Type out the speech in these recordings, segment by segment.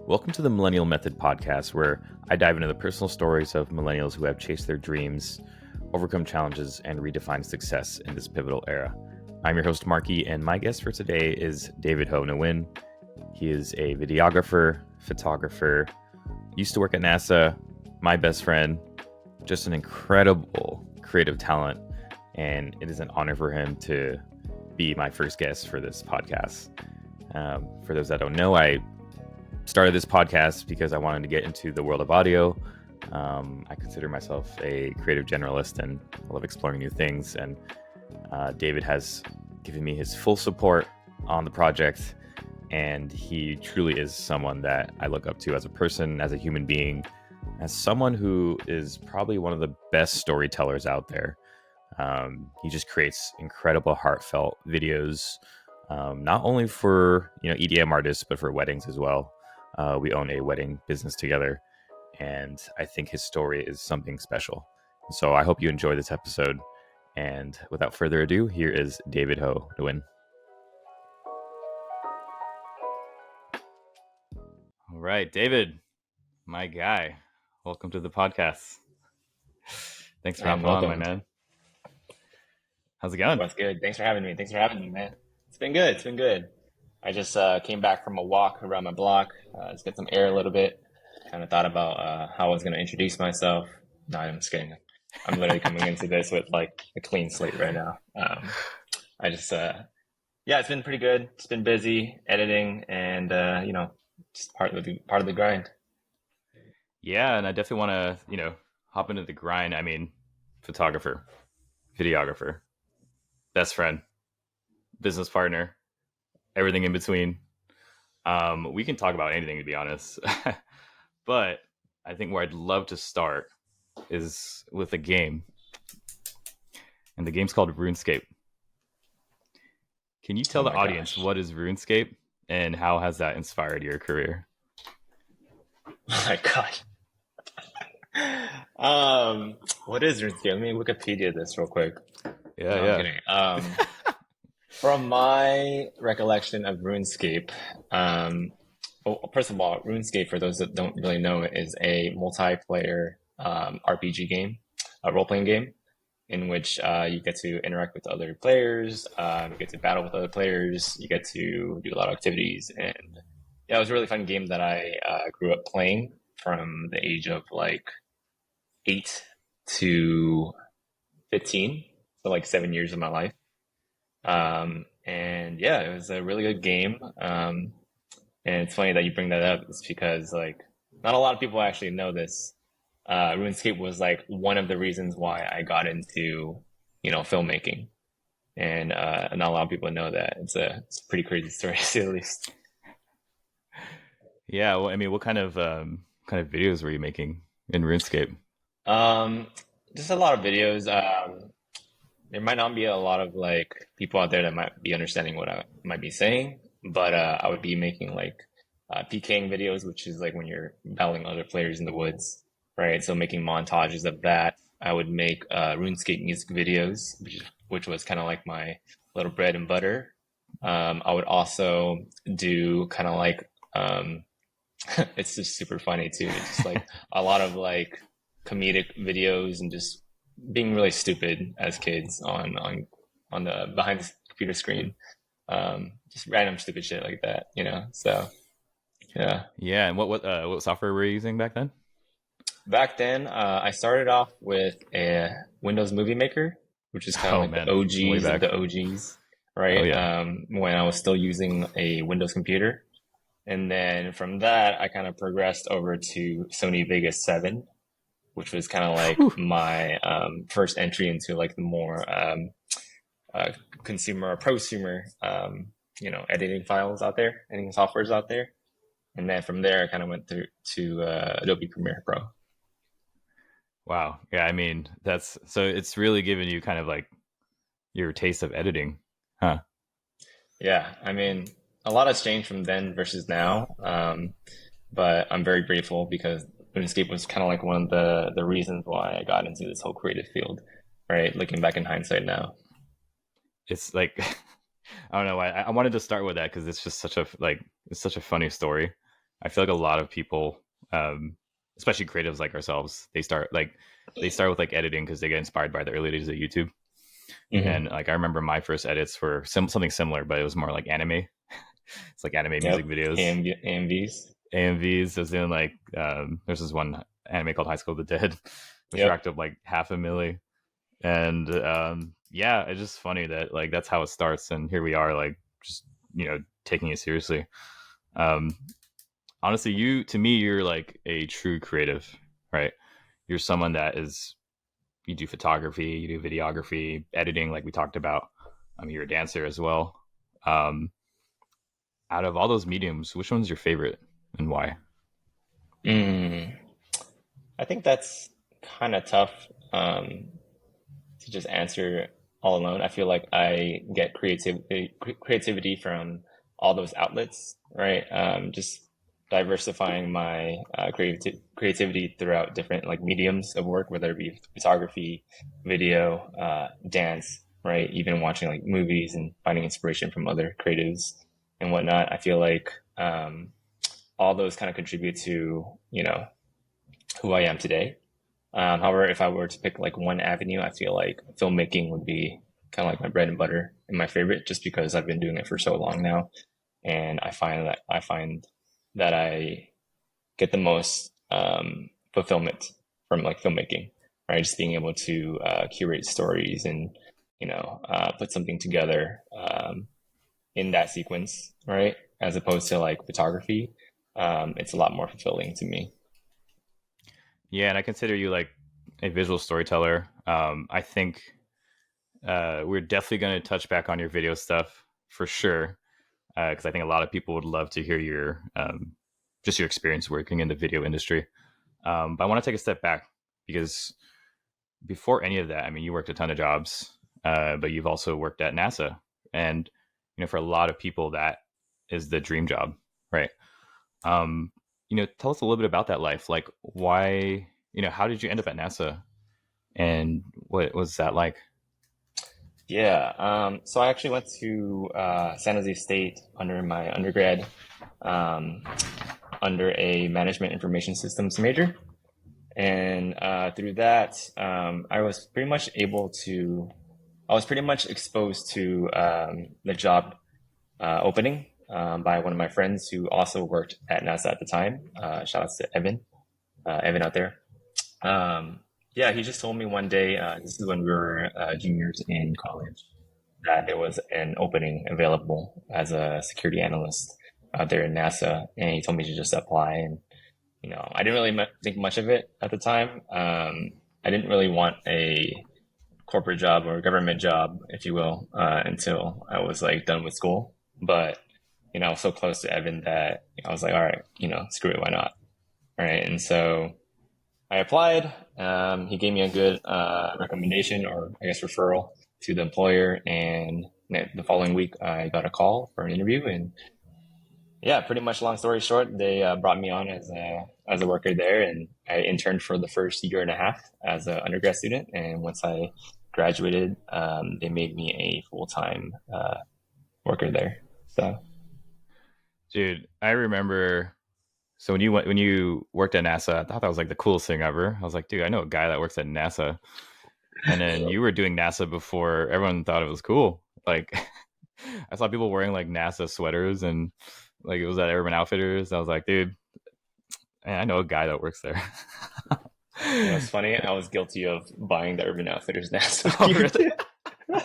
Welcome to the Millennial Method podcast, where I dive into the personal stories of millennials who have chased their dreams, overcome challenges, and redefined success in this pivotal era. I'm your host, Marky, and my guest for today is David Ho Nguyen. He is a videographer, photographer, used to work at NASA, my best friend, just an incredible creative talent, and it is an honor for him to be my first guest for this podcast. For those that don't know, I started this podcast because I wanted to get into the world of audio. I consider myself a creative generalist and I love exploring new things. And David has given me his full support on the project. And he truly is someone that I look up to as a person, as a human being, as someone who is probably one of the best storytellers out there. He just creates incredible, heartfelt videos, not only for EDM artists, but for weddings as well. We own a wedding business together, and I think his story is something special. So I hope you enjoy this episode. And without further ado, here is David Ho Nguyen. All right, David, my guy, welcome to the podcast. Thanks for having me on, my man. How's it going? That's good. Thanks for having me, man. It's been good. I just came back from a walk around my block, just get some air a little bit. Kind of thought about how I was going to introduce myself. No, I'm just kidding. I'm literally coming into this with like a clean slate right now. It's been pretty good. It's been busy editing and, just part of the grind. Yeah, and I definitely want to, hop into the grind. I mean, photographer, videographer, best friend, business partner, everything in between. We can talk about anything, to be honest. But I think where I'd love to start is with a game. And the game's called RuneScape. Can you tell the audience what is RuneScape and how has that inspired your career? Oh my God. What is RuneScape? Let me Wikipedia this real quick. I'm kidding. From my recollection of RuneScape, first of all, RuneScape, for those that don't really know, is a multiplayer RPG game, a role-playing game, in which you get to interact with other players, you get to battle with other players, you get to do a lot of activities, and yeah, it was a really fun game that I grew up playing from the age of like 8 to 15, so like 7 years of my life. And yeah, it was a really good game. And it's funny that you bring that up. It's because like not a lot of people actually know this. RuneScape was like one of the reasons why I got into, filmmaking. And not a lot of people know that. It's a pretty crazy story, to say the least. Yeah, well, I mean, what kind of videos were you making in RuneScape? Just a lot of videos. There might not be a lot of like people out there that might be understanding what I might be saying, but I would be making like PKing videos, which is like when you're battling other players in the woods, right? So making montages of that. I would make RuneScape music videos, which was kind of like my little bread and butter. I would also do kind of like it's just super funny too. It's just like a lot of like comedic videos and just being really stupid as kids on the behind the computer screen, just random stupid shit like that, So, yeah. Yeah, and what software were you using back then? Back then, I started off with a Windows Movie Maker, which is kind of like the OGs of the OGs, right? Oh, yeah. When I was still using a Windows computer, and then from that, I kind of progressed over to Sony Vegas 7. Which was kind of like my first entry into like the more consumer or prosumer, editing files out there, editing softwares out there. And then from there, I kind of went through to Adobe Premiere Pro. Wow. Yeah, I mean, so it's really given you kind of like your taste of editing, huh? Yeah, I mean, a lot has changed from then versus now, but I'm very grateful because RuneScape was kind of like one of the reasons why I got into this whole creative field, right? Looking back in hindsight now. It's like, I don't know why. I wanted to start with that because it's just such a funny story. I feel like a lot of people, especially creatives like ourselves, they start with like editing because they get inspired by the early days of YouTube. Hmm. And like I remember my first edits were something similar, but it was more like anime. It's like anime music Yep. videos, AMVs. AMVs. As in like there's this one anime called High School of the Dead, which Yep. racked up like 500,000. And yeah, it's just funny that like that's how it starts, and here we are, like just taking it seriously. Um, Honestly, you to me, you're like a true creative, right? You're someone that is you do photography, you do videography, editing, like we talked about. You're a dancer as well. Um, Out of all those mediums, which one's your favorite and why? Mm. I think that's kind of tough to just answer all alone. I feel like I get creativity from all those outlets, right? Just diversifying my creativity throughout different like mediums of work, whether it be photography, video, dance, right? Even watching like movies and finding inspiration from other creatives and whatnot. I feel like all those kind of contribute to, who I am today. However, if I were to pick like one avenue, I feel like filmmaking would be kind of like my bread and butter and my favorite, just because I've been doing it for so long now, and I find that I get the most fulfillment from like filmmaking, right? Just being able to curate stories and put something together in that sequence, right? As opposed to like photography, it's a lot more fulfilling to me. Yeah, and I consider you like a visual storyteller. I think we're definitely going to touch back on your video stuff for sure, because I think a lot of people would love to hear your just your experience working in the video industry. But I want to take a step back because before any of that, I mean, you worked a ton of jobs, but you've also worked at NASA, and for a lot of people, that is the dream job, right? Um, Tell us a little bit about that life. Like, why? How did you end up at NASA, and what was that like? Yeah, so I actually went to San Jose State under my undergrad, um, under a management information systems major. And through that, I was pretty much exposed to the job opening by one of my friends who also worked at NASA at the time. Shout out to Evan out there. Um, yeah, he just told me one day, this is when we were juniors in college, that there was an opening available as a security analyst out there in NASA, and he told me to just apply. And I didn't really think much of it at the time. I didn't really want a corporate job or a government job, if you will, until I was like done with school. But I was so close to Evan that I was like, all right, screw it, why not? All right, and so I applied. He gave me a good recommendation, or I guess referral, to the employer, and the following week I got a call for an interview. And yeah, pretty much long story short, they brought me on as a worker there, and I interned for the first year and a half as an undergrad student. And once I graduated, they made me a full time worker there. So Dude, I remember. So when you worked at NASA, I thought that was like the coolest thing ever. I was like, dude, I know a guy that works at NASA, and then you were doing NASA before everyone thought it was cool. Like, I saw people wearing like NASA sweaters, and like it was at Urban Outfitters. I was like, dude, man, I know a guy that works there. it's funny. I was guilty of buying the Urban Outfitters NASA Oh, gear really? too.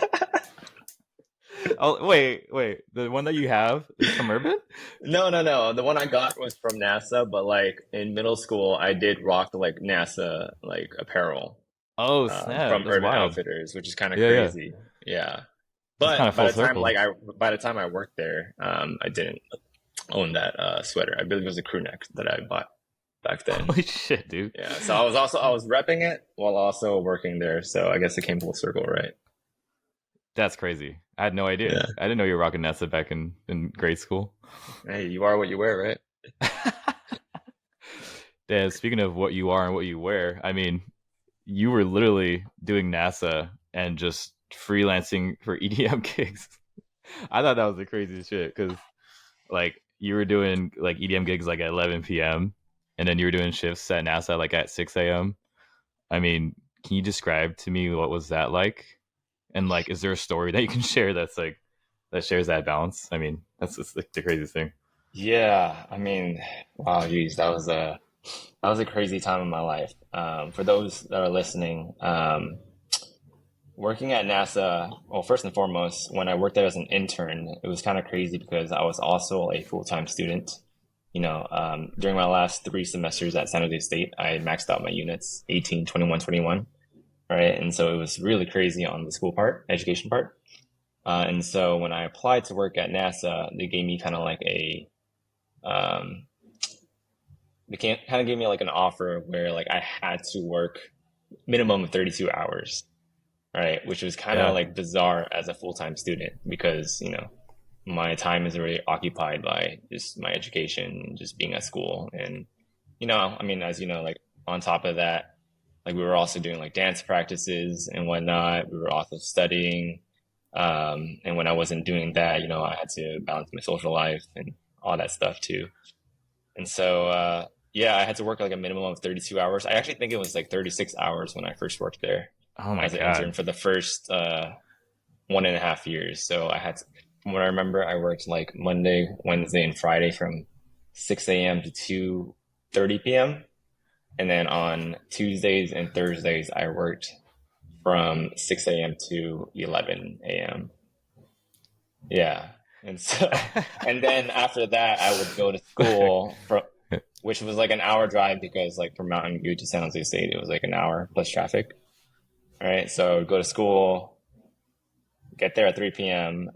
Oh, wait. The one that you have is from Urban? No, no, no. The one I got was from NASA, but like in middle school, I did rock the like NASA like apparel Oh, snap. from That's Urban wild. Outfitters, which is kind of Yeah, yeah. crazy. Yeah, It's kind but of full circle. by the time I worked there, I didn't own that sweater. I believe it was a crew neck that I bought back then. Holy shit, dude. Yeah, so I was repping it while also working there. So I guess it came full circle, right? That's crazy. I had no idea. Yeah. I didn't know you were rocking NASA back in grade school. Hey, you are what you wear, right? Dan, speaking of what you are and what you wear, I mean, you were literally doing NASA and just freelancing for EDM gigs. I thought that was the craziest shit because, like, you were doing like EDM gigs like at 11 p.m. and then you were doing shifts at NASA like at 6 a.m. I mean, can you describe to me what was that like? And like, is there a story that you can share that's like that shares that balance? I mean, that's just like the craziest thing. Yeah, I mean, wow, geez, that was a crazy time in my life. For those that are listening, working at NASA, well, first and foremost, when I worked there as an intern, it was kind of crazy because I was also a full-time student. During my last 3 semesters at San Jose State, I maxed out my units 18, 21, 21, right? And so it was really crazy on the school part, education part. And so when I applied to work at NASA, they gave me kind of like um, kind of gave me like an offer where like I had to work minimum of 32 hours, right? Which was kind of Yeah. like bizarre as a full-time student because, my time is already occupied by just my education, just being at school. And, I mean, as you know, like on top of that, like we were also doing like dance practices and whatnot. We were also studying. And when I wasn't doing that, I had to balance my social life and all that stuff too. And so, yeah, I had to work like a minimum of 32 hours. I actually think it was like 36 hours when I first worked there Oh my as an intern God. for the first 1.5 years. So from what I remember, I worked like Monday, Wednesday, and Friday from 6 a.m. to 2:30 p.m. And then on Tuesdays and Thursdays, I worked from 6 a.m. to 11 a.m. Yeah. And so, and then after that, I would go to school which was like an hour drive because like from Mountain View to San Jose State, it was like an hour plus traffic. All right. So I would go to school, get there at 3 p.m.,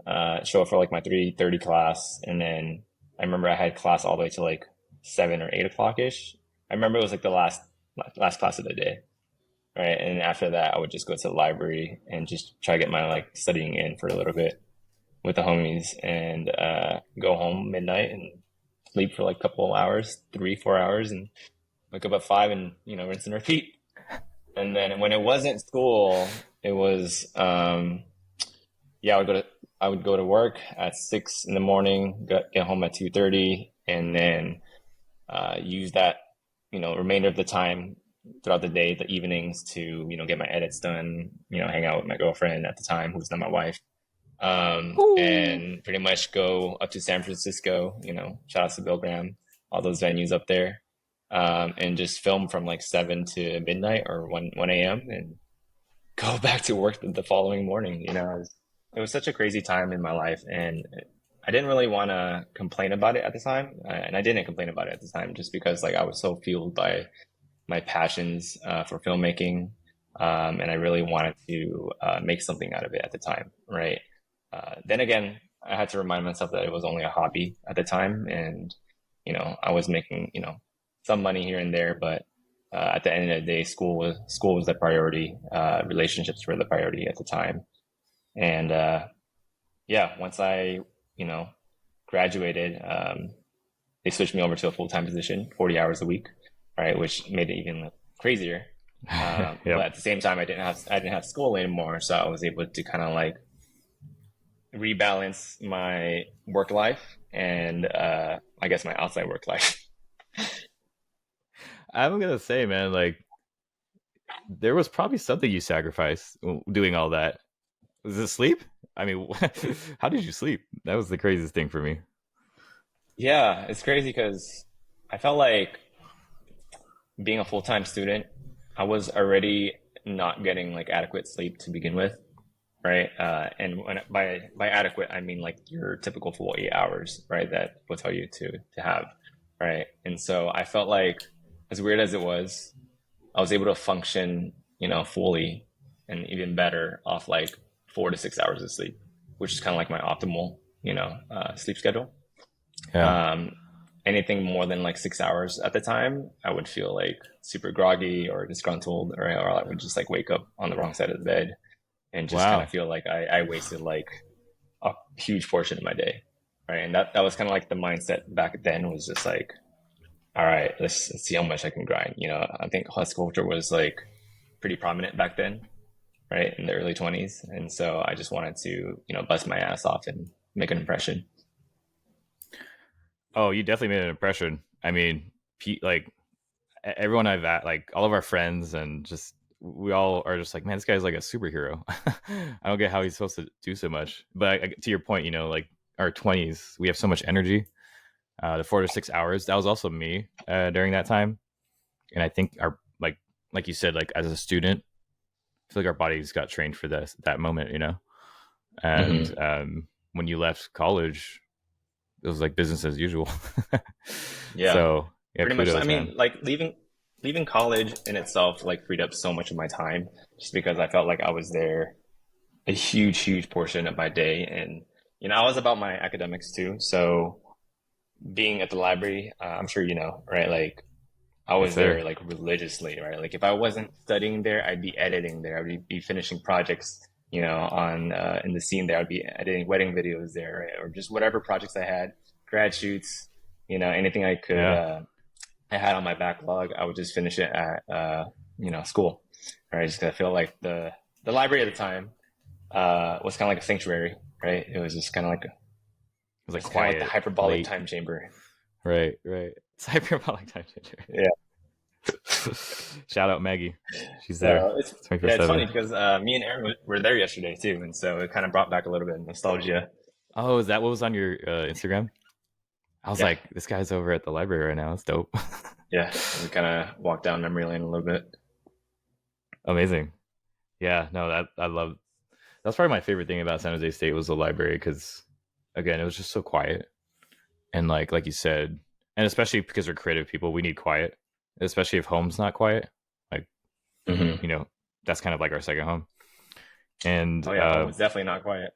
show up for like my 3:30 class. And then I remember I had class all the way to like 7 or 8 o'clock ish. I remember it was like the last class of the day. Right. And after that, I would just go to the library and just try to get my like studying in for a little bit with the homies and go home midnight and sleep for like a couple of hours, 3, 4 hours, and wake up at 5 and, rinse and repeat. And then when it wasn't school, it was, yeah, I would go to work at 6 in the morning, get home at 2:30, and then use that, remainder of the time throughout the day, the evenings to, get my edits done, hang out with my girlfriend at the time, who's not my wife, Ooh. and pretty much go up to San Francisco, shout out to Bill Graham, all those venues up there, and just film from like 7 to midnight or 1 a.m. and go back to work the following morning. It was such a crazy time in my life, and I didn't really want to complain about it at the time, and I didn't complain about it at the time just because like I was so fueled by my passions for filmmaking, and I really wanted to make something out of it at the time, right? Then again, I had to remind myself that it was only a hobby at the time, and I was making some money here and there, but at the end of the day, school was the priority. Relationships were the priority at the time, and yeah, once I you know graduated, they switched me over to a full time position, 40 hours a week, right, which made it even crazier. But Yep. at the same time, I didn't have school anymore, so I was able to kind of like rebalance my work life and I guess my outside work life. I'm gonna say, man, like there was probably something you sacrificed doing all that. Was it sleep? I mean, how did you sleep? That was the craziest thing for me. Yeah, it's crazy because I felt like being a full-time student, I was already not getting like adequate sleep to begin with, right? And by adequate, I mean like your typical full 8 hours, right? That will tell you to have, right? And so I felt like, as weird as it was, I was able to function, fully and even better off like 4 to 6 hours of sleep, which is kind of like my optimal, sleep schedule. Yeah. Um, Anything more than like 6 hours at the time, I would feel like super groggy or disgruntled, or I would just like wake up on the wrong side of the bed and just kind of Wow. feel like I wasted like a huge portion of my day. Right. And that was kind of like the mindset back then, was just like, all right, let's see how much I can grind. I think hustle culture was like pretty prominent back then, right, in the early 20s. And so I just wanted to, bust my ass off and make an impression. Oh, you definitely made an impression. I mean, like everyone I've at, like all of our friends, and just we all are just like, man, this guy's like a superhero. I don't get how he's supposed to do so much. But to your point, like our 20s, we have so much energy. The 4 to 6 hours, that was also me during that time, and I think our like you said, like as a student, I feel like our bodies got trained for this that moment, and Hmm. when you left college, it was like business as usual. Yeah, So yeah, pretty much. I kudos, man. mean, like leaving college in itself like freed up so much of my time just because I felt like I was there a huge portion of my day, and I was about my academics too. So being at the library, I'm sure you know, right? Like I Yes, was sir. there like religiously, right? Like if I wasn't studying there, I'd be editing there. Be finishing projects, on in the scene there. I'd be editing wedding videos there, right? Or just whatever projects I had, grad shoots, anything I could Yeah, I had on my backlog. I would just finish it at school, right? Just 'cause I feel like the library at the time was kind of like a sanctuary, right? It was just kind of like it was like it's kind of like the quiet, hyperbolic late. time chamber. Right, right. It's hyperbolic time changer. Yeah. Shout out Maggie. She's there So it's twenty four yeah, it's funny seven. because me and Aaron were there yesterday too, and so it kind of brought back a little bit of nostalgia. Oh, is that what was on your Instagram? I was Yeah, like, this guy's over at the library right now. It's dope. yeah. We kind of walked down memory lane a little bit. Amazing. Yeah, no, that I love. That's probably my favorite thing about San Jose State was the library because, again, it was just so quiet and like you said, and especially because we're creative people, we need quiet, especially if home's not quiet. Like Hmm. you know, that's kind of like our second home. And Oh yeah, home was definitely not quiet.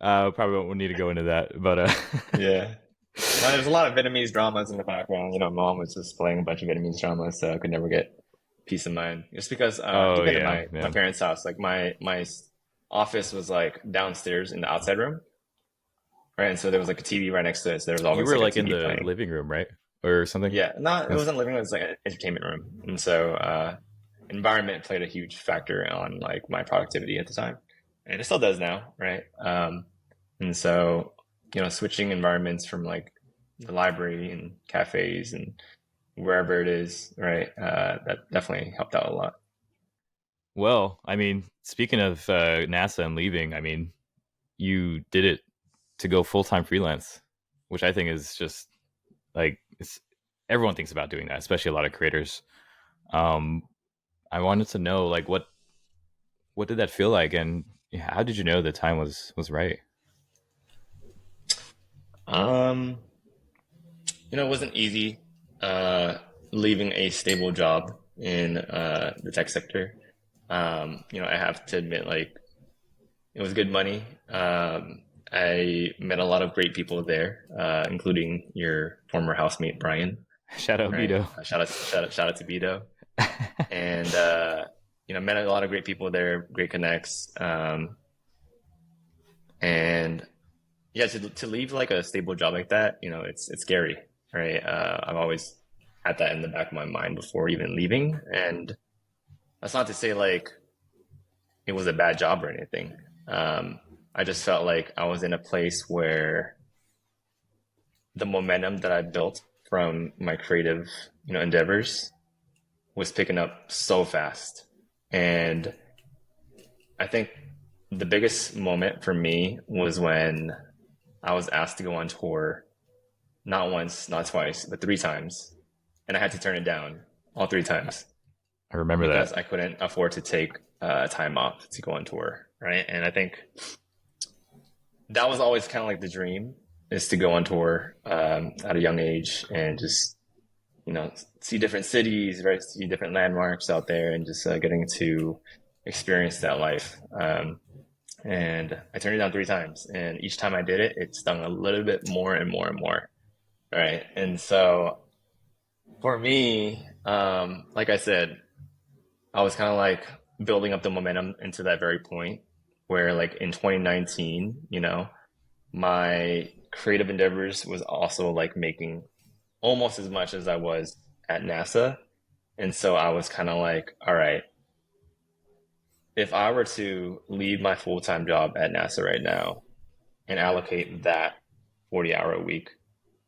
probably won't need to go into that, but Yeah. Well, there's a lot of Vietnamese dramas in the background. Mom was just playing a bunch of Vietnamese dramas, so I could never get peace of mind. Just because oh even at yeah, my yeah. parents' house, like my office was like downstairs in the outside room, right? And so there was like a TV right next to it, so there was You always were like a like in TV the playing. living room, right, or something? Yeah, no, it Yes. wasn't living room, it was like an entertainment room. And so environment played a huge factor on like my productivity at the time. And it still does now, right? And so, switching environments from like the library and cafes and wherever it is, right? That definitely helped out a lot. Well, I mean, speaking of NASA and leaving, I mean, you did it to go full time freelance, which I think is just like everyone thinks about doing that, especially a lot of creators. Um, I wanted to know like what did that feel like, and how did you know the time was right? Um, it wasn't easy uh, leaving a stable job in the tech sector. I have to admit, like, it was good money. I met a lot of great people there, including your former housemate Brian. Shout out Right? Vito. Shout out to Vito, and met a lot of great people there, great connects, and yeah, to leave like a stable job like that, it's scary, right? I've always had that in the back of my mind before even leaving, and that's not to say like it was a bad job or anything. I just felt like I was in a place where the momentum that I built from my creative, endeavors was picking up so fast. And I think the biggest moment for me was when I was asked to go on tour, not once, not twice, but three times. And I had to turn it down all three times I remember because that. I couldn't afford to take time off to go on tour. Right. And I think that was always kind of like the dream is to go on tour at a young age and just see different cities, right? See different landmarks out there, and just getting to experience that life. And I turned it down three times, and each time I did it, it stung a little bit more and more and more, right? And so for me, like I said, I was kind of like building up the momentum into that very point where, like in 2019, my creative endeavors was also like making almost as much as I was at NASA. And so I was kind of like, all right, if I were to leave my full time job at NASA right now and allocate that 40-hour a week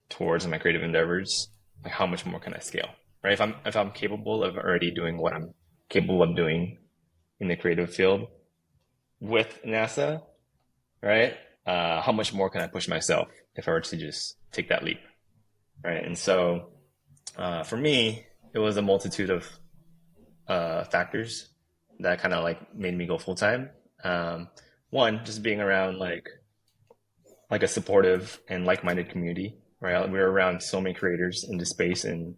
towards my creative endeavors, like how much more can I scale? Right? If I'm capable of already doing what I'm capable of doing in the creative field with NASA, right? How much more can I push myself if I were to just take that leap, right? And so for me, it was a multitude of factors that kind of like made me go full time. Um, One, just being around like a supportive and like-minded community, right? We're around so many creators in the space, and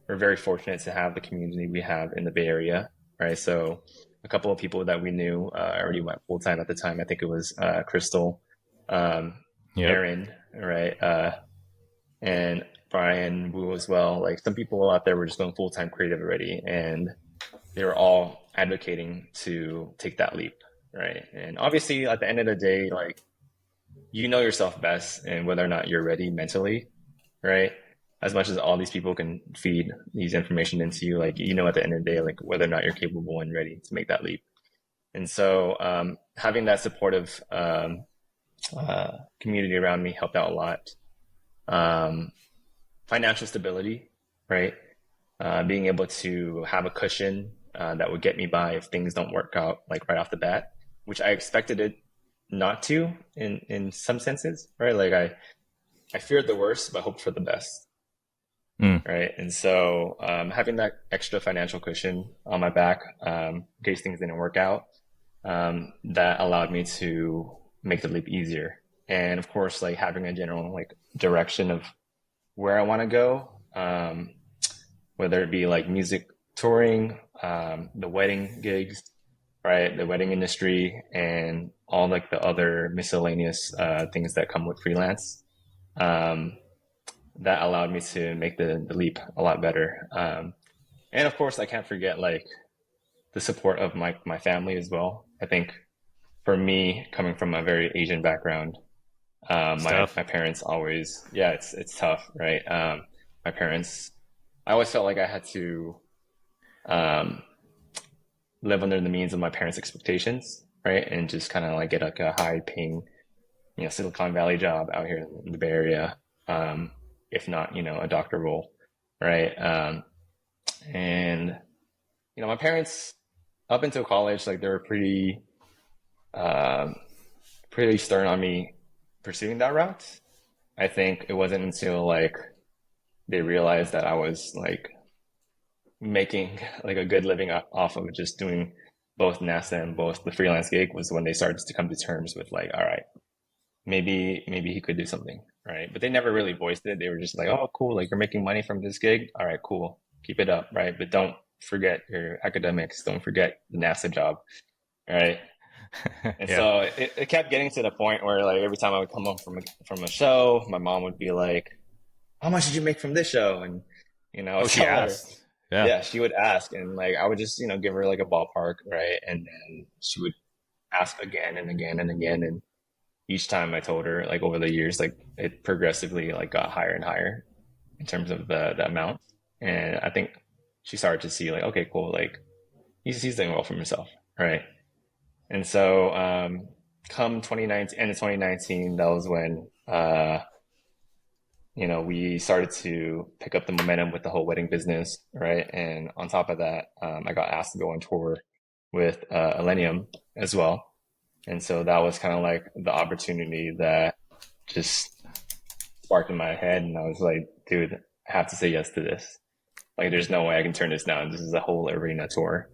we're very fortunate to have the community we have in the Bay Area, right? So a couple of people that we knew already went full time at the time. I think it was Crystal, um, Yep. Aaron, right? And Brian Wu as well. Like some people out there were just going full time creative already, and they were all advocating to take that leap, right? And obviously, at the end of the day, like you know yourself best and whether or not you're ready mentally, right? As much as all these people can feed these information into you, like you know at the end of the day, like whether or not you're capable and ready to make that leap. And so having that supportive community around me helped out a lot. Um, Financial stability, right? Being able to have a cushion that would get me by if things don't work out like right off the bat, which I expected it not to in some senses, right? Like I feared the worst, but hoped for the best, Mm. right? And so having that extra financial cushion on my back in case things didn't work out, that allowed me to make the leap easier. And of course, like having a general like direction of where I want to go, whether it be like music touring, the wedding gigs, right, the wedding industry, and all like the other miscellaneous things that come with freelance. Um, that allowed me to make the leap a lot better. And of course, I can't forget like the support of my family as well. I think for me, coming from a very Asian background, my Stuff. parents always, yeah, it's tough, right? My parents, I always felt like I had to um, live under the means of my parents' expectations, right? And just kind of like get like a high paying, Silicon Valley job out here in the Bay Area, if not, a doctor role, right? And my parents up until college, like they were um, pretty stern on me pursuing that route. I think it wasn't until like they realized that I was like making like a good living off of just doing both NASA and both the freelance gig was when they started to come to terms with like, all right, maybe he could do something, right? But they never really voiced it. They were just like, oh, cool, like you're making money from this gig. All right, cool, keep it up, right? But don't forget your academics. Don't forget the NASA job, right? And Yeah. so it kept getting to the point where like every time I would come home from a show, my mom would be like, "How much did you make from this show?" And I Oh, would she tell her, asked. Yeah. yeah, she would ask, and like I would just give her like a ballpark, right? And then she would ask again and again and again, and each time I told her like over the years, like it progressively like got higher and higher in terms of the amount, and I think she started to see like, okay, cool, like he's doing well for himself, right? And so, come 2019, end of 2019, that was when, we started to pick up the momentum with the whole wedding business, right? And on top of that, I got asked to go on tour with Millennium as well. And so that was kind of like the opportunity that just sparked in my head. And I was like, dude, I have to say yes to this. Like, there's no way I can turn this down. This is a whole arena tour.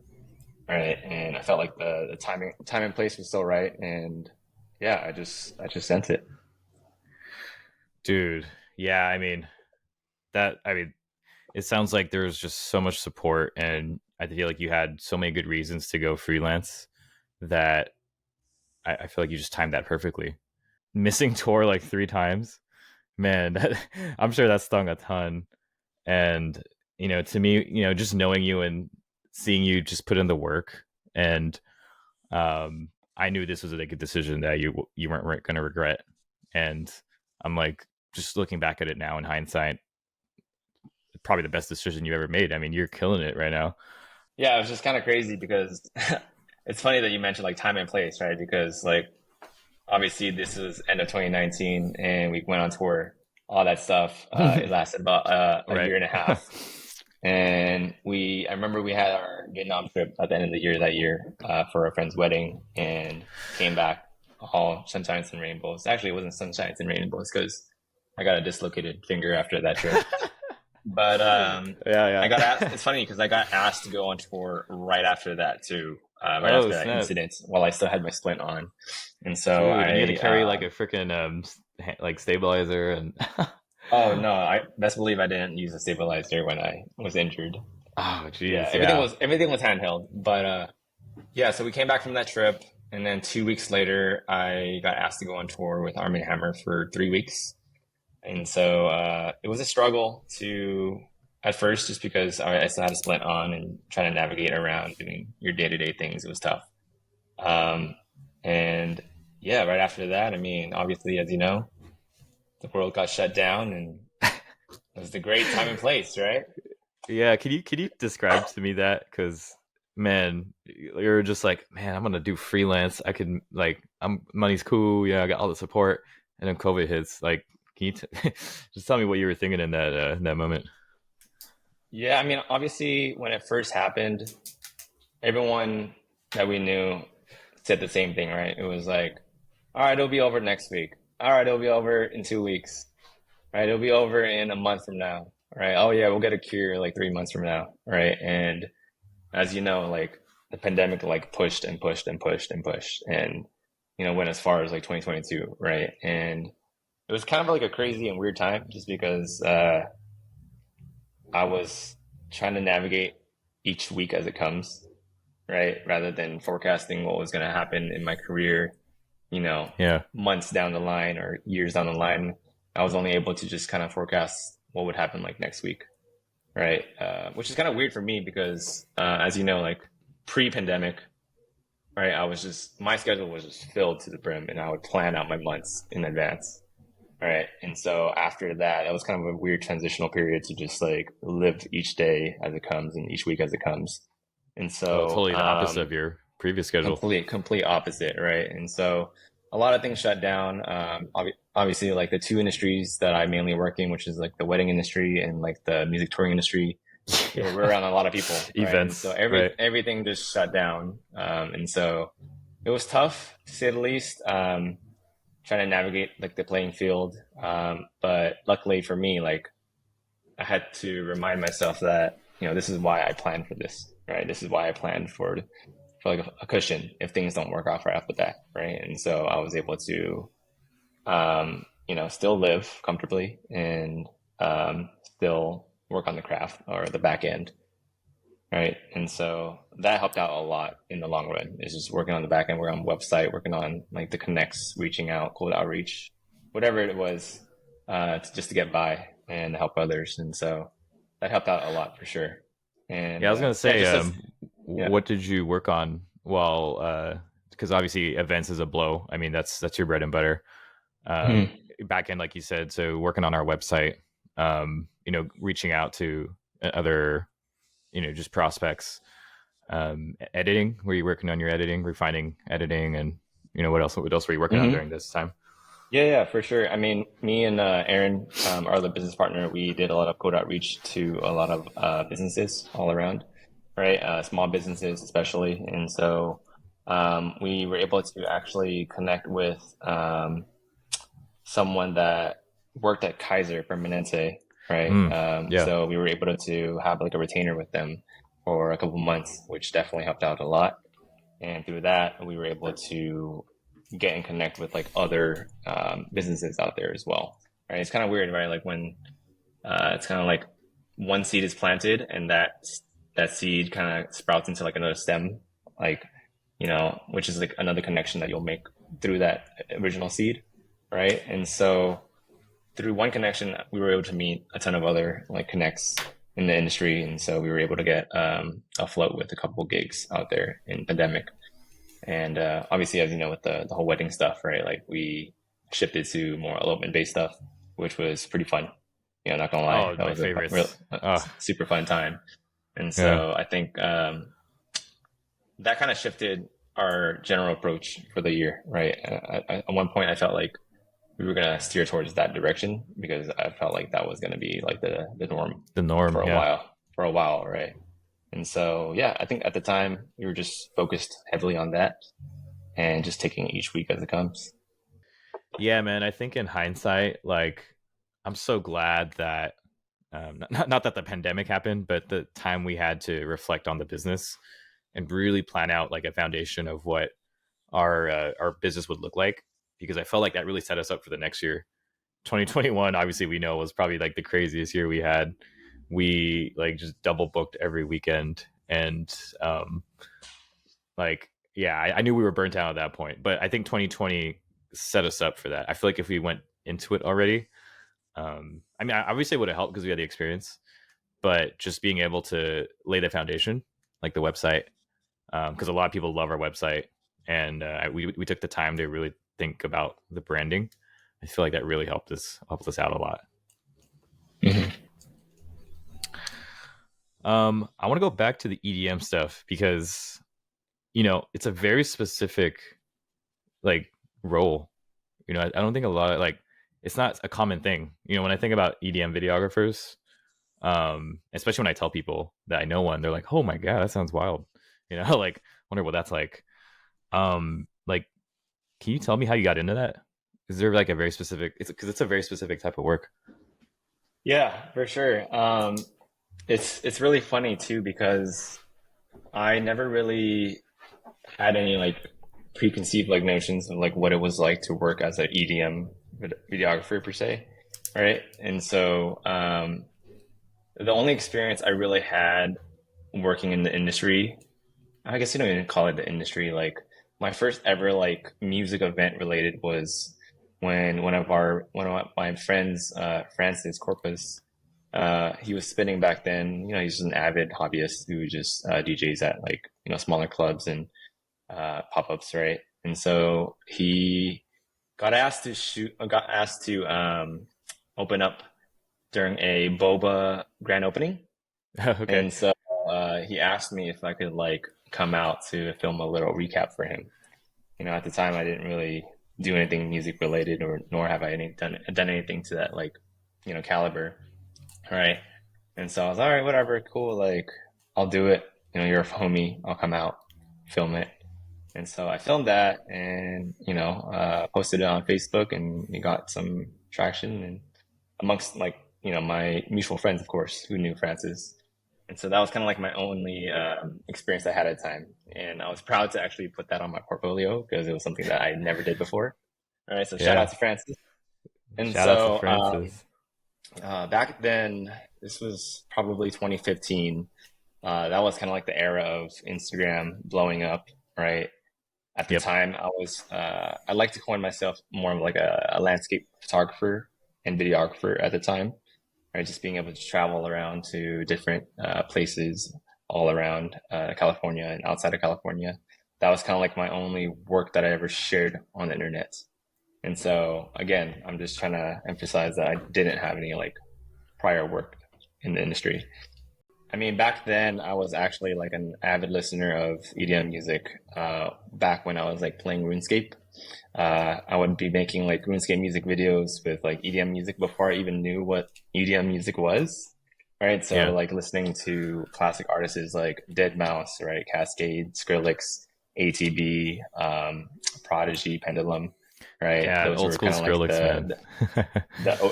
Right. And I felt like the time and place was so right. And yeah, I just sent it. Dude. Yeah, I mean, it sounds like there was just so much support, and I feel like you had so many good reasons to go freelance that I feel like you just timed that perfectly. Missing tour like 3 times, man, I'm sure that stung a ton. And to me, just knowing you and seeing you just put in the work, and I knew this was like a decision that you weren't going to regret. And I'm like, just looking back at it now in hindsight, probably the best decision you ever made. I mean, you're killing it right now. Yeah, it was just kind of crazy because it's funny that you mentioned like time and place, right? Because like obviously this was end of 2019 and we went on tour, all that stuff. It lasted about a Right. year and a half. And I remember we had our Vietnam trip at the end of the year that year for a friend's wedding and came back all sunshines and rainbows. Actually, it wasn't sunshines and rainbows because I got a dislocated finger after that trip. But Yeah, yeah. it's funny because I got asked to go on tour right after that too, right Oh, after that snap. incident while I still had my splint on. And so Dude, and you had to carry like a freaking like stabilizer and oh no, I best believe I didn't use a stabilizer when I was injured. oh Yeah, geez, yeah. everything was handheld. But yeah, so we came back from that trip, and then 2 weeks later, I got asked to go on tour with Arm& Hammer for 3 weeks. And so it was a struggle to at first, just because I still had a splint on and trying to navigate around doing your day-to-day things. It was tough. Um, and yeah, right after that, I mean, obviously, as you know, the world got shut down, and it was the great time and place, right? Yeah, can you describe to me that? Because man, you're just like, man, I'm gonna do freelance. I can like, I'm money's cool. Yeah, I got all the support, and then COVID hits. Like, can you just tell me what you were thinking in that moment? Yeah, I mean, obviously, when it first happened, everyone that we knew said the same thing, right? It was like, all right, it'll be over next week. All right, it'll be over in 2 weeks. Right? It'll be over in a month from now. Right? Oh yeah, we'll get a cure like 3 months from now. Right? And as you know, like the pandemic like pushed and pushed and pushed and pushed and went as far as like 2022. Right? And it was kind of like a crazy and weird time just because I was trying to navigate each week as it comes, right? Rather than forecasting what was going to happen in my career, you know, Yeah, months down the line or years down the line. I was only able to just kind of forecast what would happen like next week, right? Which is kind of weird for me because, as you know, like pre-pandemic, right? My schedule was just filled to the brim, and I would plan out my months in advance, right? And so after that, it was kind of a weird transitional period to just like live each day as it comes and each week as it comes. And oh, so, totally the opposite of your previous schedule. complete opposite, right? And so a lot of things shut down. Obviously, like the two industries that I mainly work in, which is like the wedding industry and like the music touring industry, we're around a lot of people, right? And so Events, right? everything just shut down. And so it was tough to say the least. Trying to navigate like the playing field. But luckily for me, like I had to remind myself that, this is why I planned for this, right? This is why I planned for like a cushion if things don't work out right off the bat, right? And so I was able to, still live comfortably and still work on the craft or the back end, right? And so that helped out a lot in the long run. Is just working on the back end, working on the website, working on like the connects, reaching out, cold outreach, whatever it was, just to get by and help others. And so that helped out a lot for sure. And Yeah, I was gonna yeah, say, just as yeah. what did you work on while? Because obviously events is a blow. I mean, that's your bread and butter. Um, Mhm. Back end, like you said, so working on our website, reaching out to other, just prospects. Editing, were you working on your editing, refining editing, and what else? What else were you working on Mhm. during this time? Yeah, for sure. I mean, me and Aaron, our other business partner, we did a lot of code outreach to a lot of businesses all around, right? Small businesses especially. And so we were able to actually connect with someone that worked at Kaiser Permanente, right? Mm, yeah, So we were able to have like a retainer with them for a couple months, which definitely helped out a lot. And through that, we were able to get and connect with like other businesses out there as well. Right? It's kind of weird, right? Like when it's kind of like one seed is planted and that seed kind of sprouts into like another stem, like which is like another connection that you'll make through that original seed, right? And so through one connection, we were able to meet a ton of other like connects in the industry, and so we were able to get afloat with a couple gigs out there in pandemic. And obviously, as you know, with the whole wedding stuff, right? Like we shifted to more elopement based stuff, which was pretty fun. Not gonna lie, oh, that my was a real favorites. Oh, super fun time. And yeah. so I think that kind of shifted our general approach for the year, right? At one point, I felt like we were gonna steer towards that direction because I felt like that was gonna be like the norm The norm, for a yeah. while, right? And so, yeah, I think at the time we were just focused heavily on that and just taking each week as it comes. Yeah, man. I think in hindsight, like, I'm so glad that not that the pandemic happened, but the time we had to reflect on the business and really plan out like a foundation of what our business would look like, because I felt like that really set us up for the next year. 2021, obviously, we know was probably like the craziest year we had. We like just double booked every weekend, and like yeah, I knew we were burnt out at that point, but I think 2020 set us up for that. I feel like if we went into it already, I mean, obviously it would have helped because we had the experience, but just being able to lay the foundation, like the website, because a lot of people love our website, and we took the time to really think about the branding. I feel like that really helped us out a lot. Mhm. I want to go back to the EDM stuff because it's a very specific like role. I don't think a lot of like it's not a common thing. When I think about EDM videographers, especially when I tell people that I know one, they're like, "Oh my god, that sounds wild." Like wonder what that's like. Like, can you tell me how you got into that? Is there like a very specific? It's because it's a very specific type of work. Yeah, for sure. It's really funny too because I never really had any like preconceived like notions of like what it was like to work as an EDM videographer per se, right? And so the only experience I really had working in the industry, I guess you don't even call it the industry, like my first ever like music event related was when one of my friends, Francis Corpus, he was spinning back then. He's just an avid hobbyist who just DJs at like smaller clubs and pop-ups, right? And so he got asked to open up during a boba grand opening, Okay. and so he asked me if I could like come out to film a little recap for him. At the time I didn't really do anything music related, or nor have I done anything to that like caliber, right? And so I was all right, whatever, cool, like I'll do it. You're a homie, I'll come out, film it. And so I filmed that and, posted it on Facebook, and we got some traction and amongst like, my mutual friends, of course, who knew Francis. And so that was kind of like my only experience I had at the time. And I was proud to actually put that on my portfolio because it was something that I never did before. All right. So shout out Yeah. to Francis. And Shout out to so Francis. back then, this was probably 2015. That was kind of like the era of Instagram blowing up, right? At the Yep. time, I like to coin myself more of like a landscape photographer and videographer at the time, right? Just being able to travel around to different places all around California and outside of California. That was kind of like my only work that I ever shared on the internet. And so, again, I'm just trying to emphasize that I didn't have any like prior work in the industry. I mean, back then I was actually like an avid listener of EDM music. Back when I was like playing RuneScape, I would be making like RuneScape music videos with like EDM music before I even knew what EDM music was. Right, so Yeah. like listening to classic artists like Dead Mouse, right, Cascade, Skrillex, ATB, Prodigy, Pendulum, right. Yeah. Those Old were school kind of like Skrillex, man.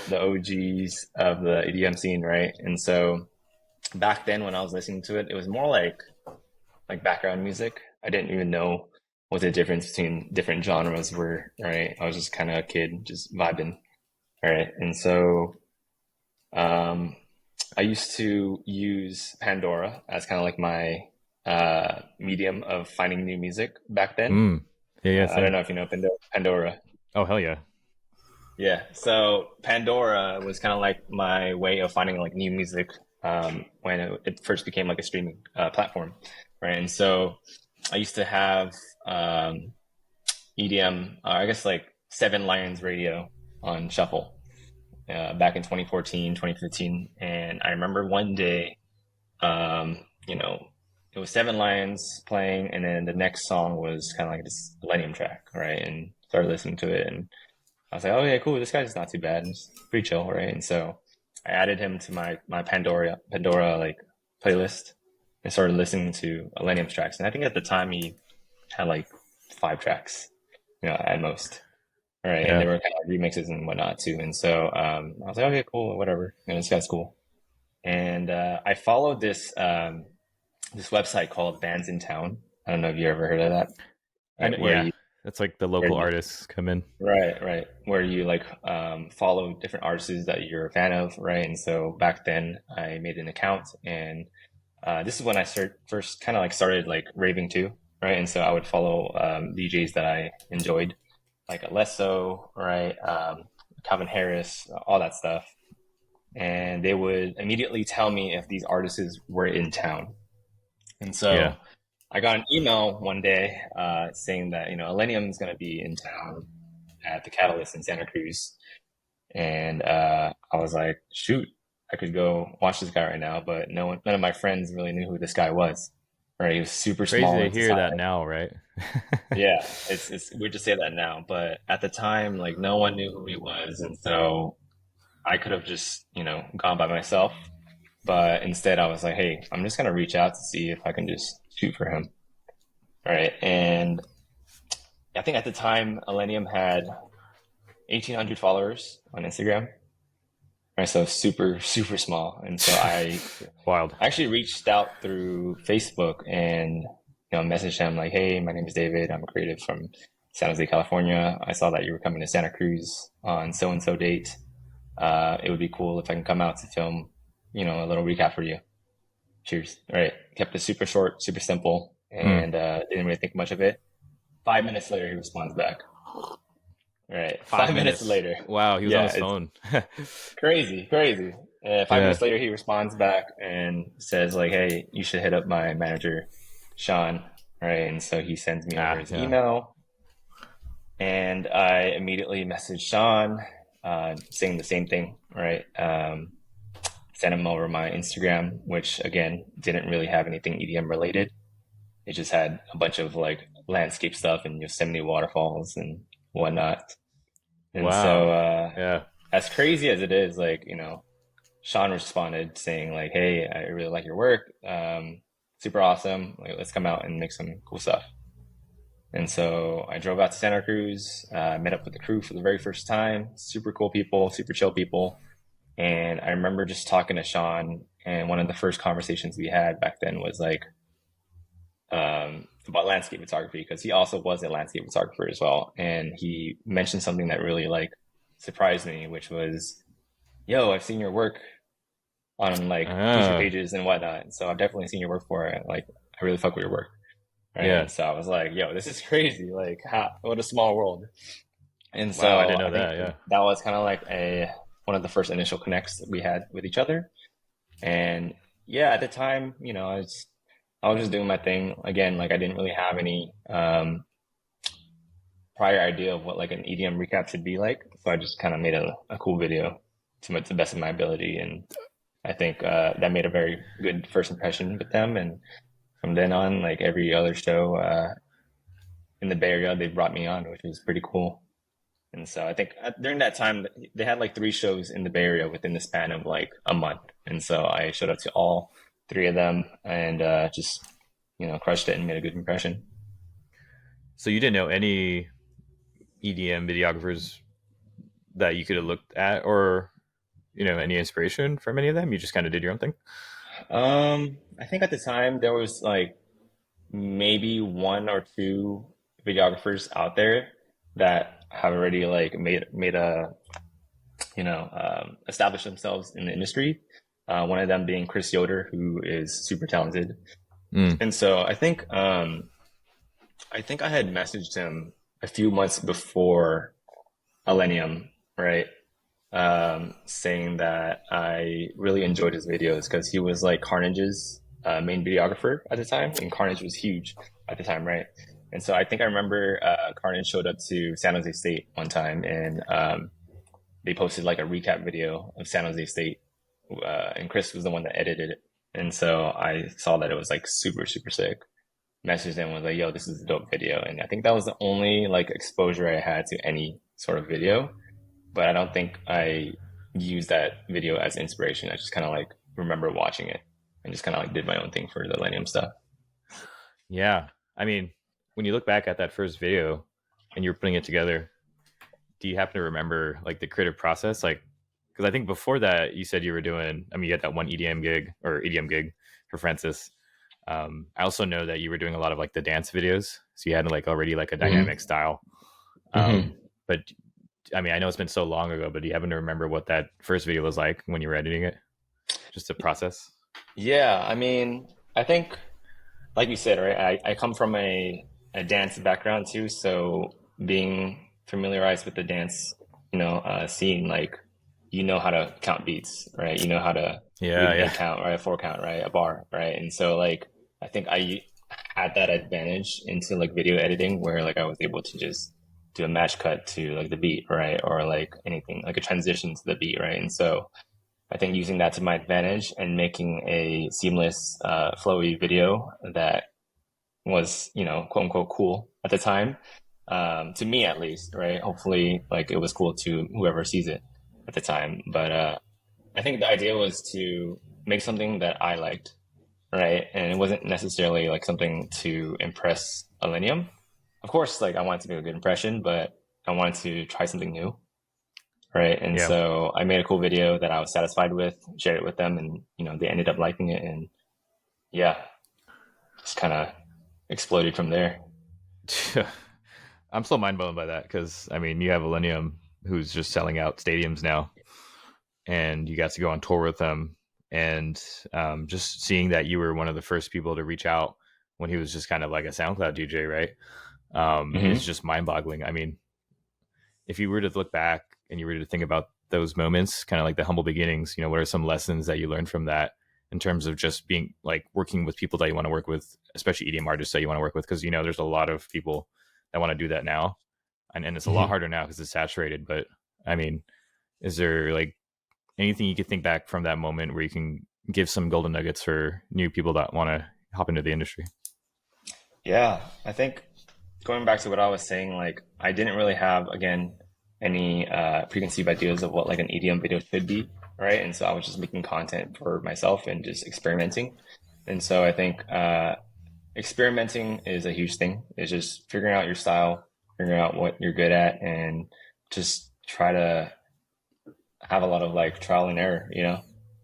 the OGs of the EDM scene, right? And so back then when I was listening to it, it was more like background music. I didn't even know what the difference between different genres were, right? I was just kind of a kid just vibing, right? And so um, I used to use Pandora as kind of like my medium of finding new music back then. Mm. Yeah. Yeah. I don't Same. know if you know Pandora. Oh hell yeah. Yeah, so Pandora was kind of like my way of finding like new music when it first became like a streaming platform, right? And so I used to have EDM, I guess like Seven Lions Radio on shuffle back in 2014, 2015, and I remember one day, um, you know, it it was Seven Lions playing, and then the next song was kind of like this Millennium track, right? And started listening to it, and I was like, oh yeah, cool. This guy's not too bad. It's pretty chill, right? And so I added him to my Pandora like playlist and started listening to Millennium's tracks. And I think at the time he had like 5 tracks, at most. All right, and Yeah. they were kind of like remixes and whatnot too. And so I was like, okay, cool, whatever. This guy's cool. And I followed this website called Bands in Town. I don't know if you ever heard of that, I know, right? yeah. That's like the Where local you artists come in. right, where you like follow different artists that you're a fan of, right? And so back then I made an account, and this is when I first kind of like started like raving too, right? And so I would follow DJs that I enjoyed, like Alesso, right? Calvin Harris, all that stuff. And they would immediately tell me if these artists were in town. And Yeah. so I got an email one day saying that, Millennium is going to be in town at the Catalyst in Santa Cruz. And I was like, shoot, I could go watch this guy right now. But none of my friends really knew who this guy was. Right? He was super Crazy small to in hear that society. now, right? Yeah, it's weird to say that now, but at the time, like no one knew who he was, and so I could have just, gone by myself. But instead, I was like, hey, I'm just gonna reach out to see if I can just shoot for him. All right. And I think at the time, Millennium had 1,800 followers on Instagram. Right. So super, super small. And so I Wild. actually reached out through Facebook and, messaged him like, hey, my name is David. I'm a creative from San Jose, California. I saw that you were coming to Santa Cruz on so and so date. It would be cool if I can come out to film, a little recap for you. Cheers. All right. Kept it super short, super simple, Hmm. and didn't really think much of it. 5 minutes later, he responds back. All right. Five 5 minutes minutes. later. Wow, he was on Yeah, his it's phone. crazy, crazy. Five Yeah. minutes later, he responds back and says like, "Hey, you should hit up my manager, Sean." Right, and so he sends me over Ah, his yeah. email, and I immediately message Sean, saying the same thing. Right, sent him over my Instagram, which again didn't really have anything EDM related. It just had a bunch of like landscape stuff and Yosemite waterfalls and whatnot. And so, Wow. Yeah. as crazy as it is, like, Sean responded saying like, "Hey, I really like your work. Super awesome. Like, let's come out and make some cool stuff." And so I drove out to Santa Cruz, met up with the crew for the very first time. Super cool people, super chill people. And I remember just talking to Sean, and one of the first conversations we had back then was like about landscape photography, because he also was a landscape photographer as well. And he mentioned something that really like surprised me, which was, "Yo, I've seen your work on like feature Ah, pages and whatnot. So I've definitely seen your work for it. Like, I really fuck with your work." Right. yeah. And so I was like, "Yo, this is crazy. Like, what a small world." And Wow, I so didn't I know think that. Yeah. that was kind of like one of the first initial connects that we had with each other. And yeah, at the time, I was just doing my thing. Again, like I didn't really have any prior idea of what like an EDM recap should be like. So I just kind of made a cool video to the best of my ability. And I think that made a very good first impression with them. And from then on, like every other show in the Bay Area, they brought me on, which was pretty cool. And so I think during that time, they had like 3 shows in the Bay Area within the span of like a month. And so I showed up to all 3 of them and just, crushed it and made a good impression. So you didn't know any EDM videographers that you could have looked at, or any inspiration from any of them? You just kind of did your own thing. I think at the time there was like maybe 1 or 2 videographers out there that have already like made a established themselves in the industry. One of them being Chris Yoder, who is super talented. Mm. And so I think I had messaged him a few months before Millennium, right? Saying that I really enjoyed his videos because he was like Carnage's main videographer at the time, and Carnage was huge at the time, right? And so I think I remember Carnage showed up to San Jose State one time, and they posted like a recap video of San Jose State, and Chris was the one that edited it. And so I saw that it was like super, super sick. Messaged them, was like, yo, this is a dope video. And I think that was the only like exposure I had to any sort of video. But I don't think I used that video as inspiration. I just kind of like remember watching it and just kind of like did my own thing for the Millennium stuff. Yeah. I mean, when you look back at that first video and you're putting it together, do you happen to remember like the creative process? Like, because I think before that you said you were doing, I mean, you had that one EDM gig for Francis. I also know that you were doing a lot of like the dance videos. So you had like already like a dynamic Hmm. style. Hmm. But I mean, I know it's been so long ago, but do you happen to remember what that first video was like when you were editing it? Just the process? Yeah, I mean, I think, like you said, right, I come from a dance background too, so being familiarized with the dance, scene, like, you know how to count beats, right? You know how to read Yeah, an yeah. eight count, right? A four count, right? A bar, right? And so, like, I think I had that advantage into like video editing where like I was able to just do a match cut to like the beat, right? Or like anything, like a transition to the beat, right? And so, I think using that to my advantage and making a seamless, flowy video that was, quote unquote cool at the time, to me at least, right? Hopefully, like it was cool to whoever sees it at the time. But I think the idea was to make something that I liked, right? And it wasn't necessarily like something to impress Millennium. Of course, like I wanted to make a good impression, but I wanted to try something new, right? And Yeah. so I made a cool video that I was satisfied with, shared it with them, and they ended up liking it, and yeah, just kind of exploded from there. I'm still mind blown by that because I mean, you have Millennium who's just selling out stadiums now, and you got to go on tour with them, and just seeing that you were one of the first people to reach out when he was just kind of like a SoundCloud DJ, right? It's Hmm. just mind boggling. I mean, if you were to look back and you were to think about those moments, kind of like the humble beginnings, what are some lessons that you learned from that in terms of just being like working with people that you want to work with, especially EDM artists that you want to work with? Because, there's a lot of people that want to do that now. And it's a lot Hmm. harder now because it's saturated. But I mean, is there like anything you could think back from that moment where you can give some golden nuggets for new people that want to hop into the industry? Yeah, I think going back to what I was saying, like I didn't really have again any preconceived ideas of what like an EDM video should be, right? And so I was just making content for myself and just experimenting. And so I think experimenting is a huge thing. It's just figuring out your style, figuring out what you're good at, and just try to have a lot of like trial and error.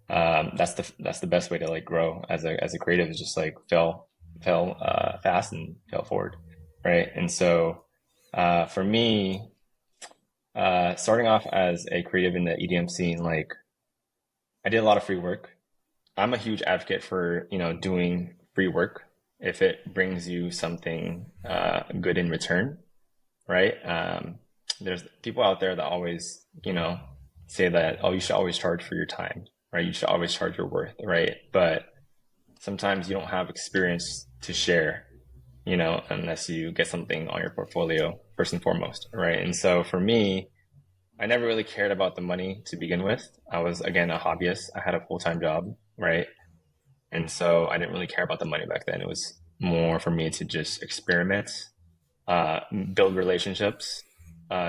That's the best way to like grow as a creative is just like fail fast and fail forward, right? And so for me, starting off as a creative in the EDM scene, like I did a lot of free work. I'm a huge advocate for doing free work if it brings you something good in return, right? There's people out there that always say that, oh, you should always charge for your time, right? You should always charge your worth, right? But sometimes you don't have experience to share, unless you get something on your portfolio first and foremost, right? And so for me, I never really cared about the money to begin with. I was again a hobbyist. I had a full-time job, right? And so I didn't really care about the money back then. It was more for me to just experiment, uh, build relationships,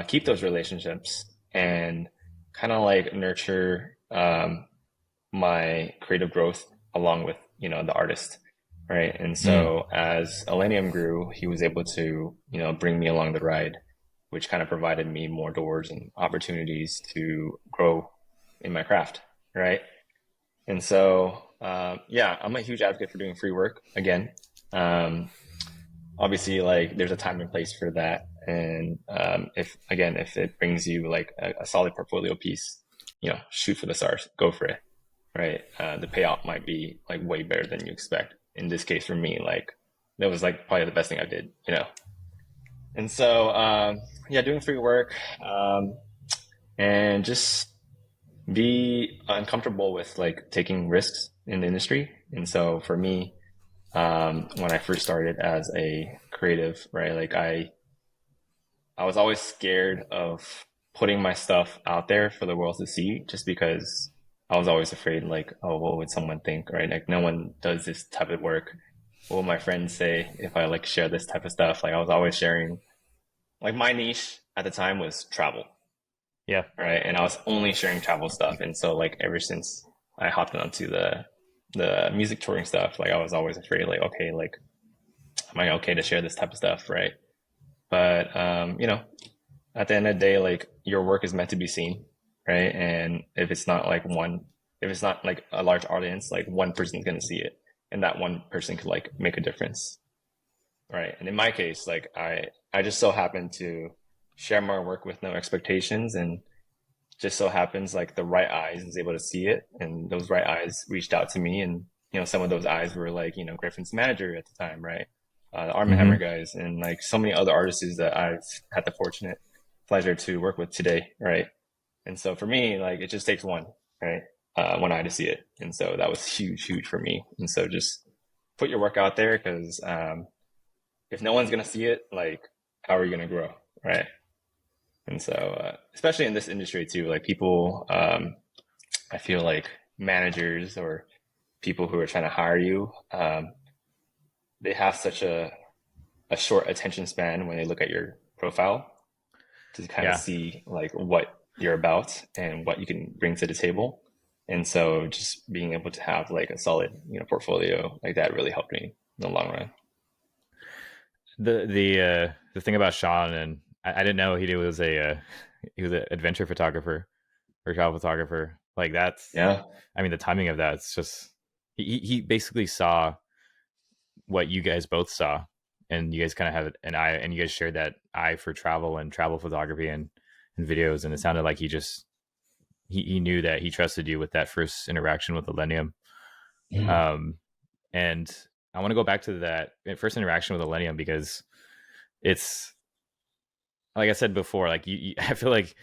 keep those relationships, and kind of like nurture my creative growth along with the artist, right? And Mm. so as Elenium grew, he was able to bring me along the ride, which kind of provided me more doors and opportunities to grow in my craft, right? And so yeah, I'm a huge advocate for doing free work again. Um, Obviously, like there's a time and place for that, and if it brings you like a solid portfolio piece, shoot for the stars, go for it, right? The payout might be like way better than you expect. In this case, for me, like that was like probably the best thing I did. And so yeah, doing free work, and just be uncomfortable with like taking risks in the industry. And so for me, when I first started as a creative, right? Like I was always scared of putting my stuff out there for the world to see, just because. I was always afraid, like, oh, what would someone think, right? Like, no one does this type of work. What will my friends say if I like share this type of stuff? Like, I was always sharing, like, my niche at the time was travel, Yeah. right? And I was only sharing travel stuff. And so, like, ever since I hopped onto the music touring stuff, like, I was always afraid, like, okay, like, am I okay to share this type of stuff, right? But at the end of the day, like your work is meant to be seen, right? And if it's not like a large audience, like one person's gonna see it, and that one person could like make a difference, right? And in my case, like I just so happen to share my work with no expectations, and just so happens like the right eyes is able to see it, and those right eyes reached out to me, and some of those eyes were like Griffin's manager at the time, right? The Arm& Hammer Hmm. guys, and like so many other artists that I've had the fortunate pleasure to work with today, right? And so for me, like it just takes one, right? One eye to see it, and so that was huge, huge for me. And so just put your work out there because if no one's gonna see it, like how are you gonna grow, right? And so especially in this industry too, like people, I feel like managers or people who are trying to hire you, they have such a short attention span when they look at your profile to kind of Yeah. see like what you're about and what you can bring to the table. And so just being able to have like a solid, portfolio like that really helped me in the long run. The thing about Sean, and I didn't know he was an adventure photographer or travel photographer. Like that's, Yeah. I mean, the timing of that's just he basically saw what you guys both saw, and you guys kind of have an eye, and you guys shared that eye for travel and travel photography and videos, and it sounded like he knew that he trusted you with that first interaction with Millennium. Mhm. Um, and I want to go back to that first interaction with Millennium because it's like I said before, like I feel like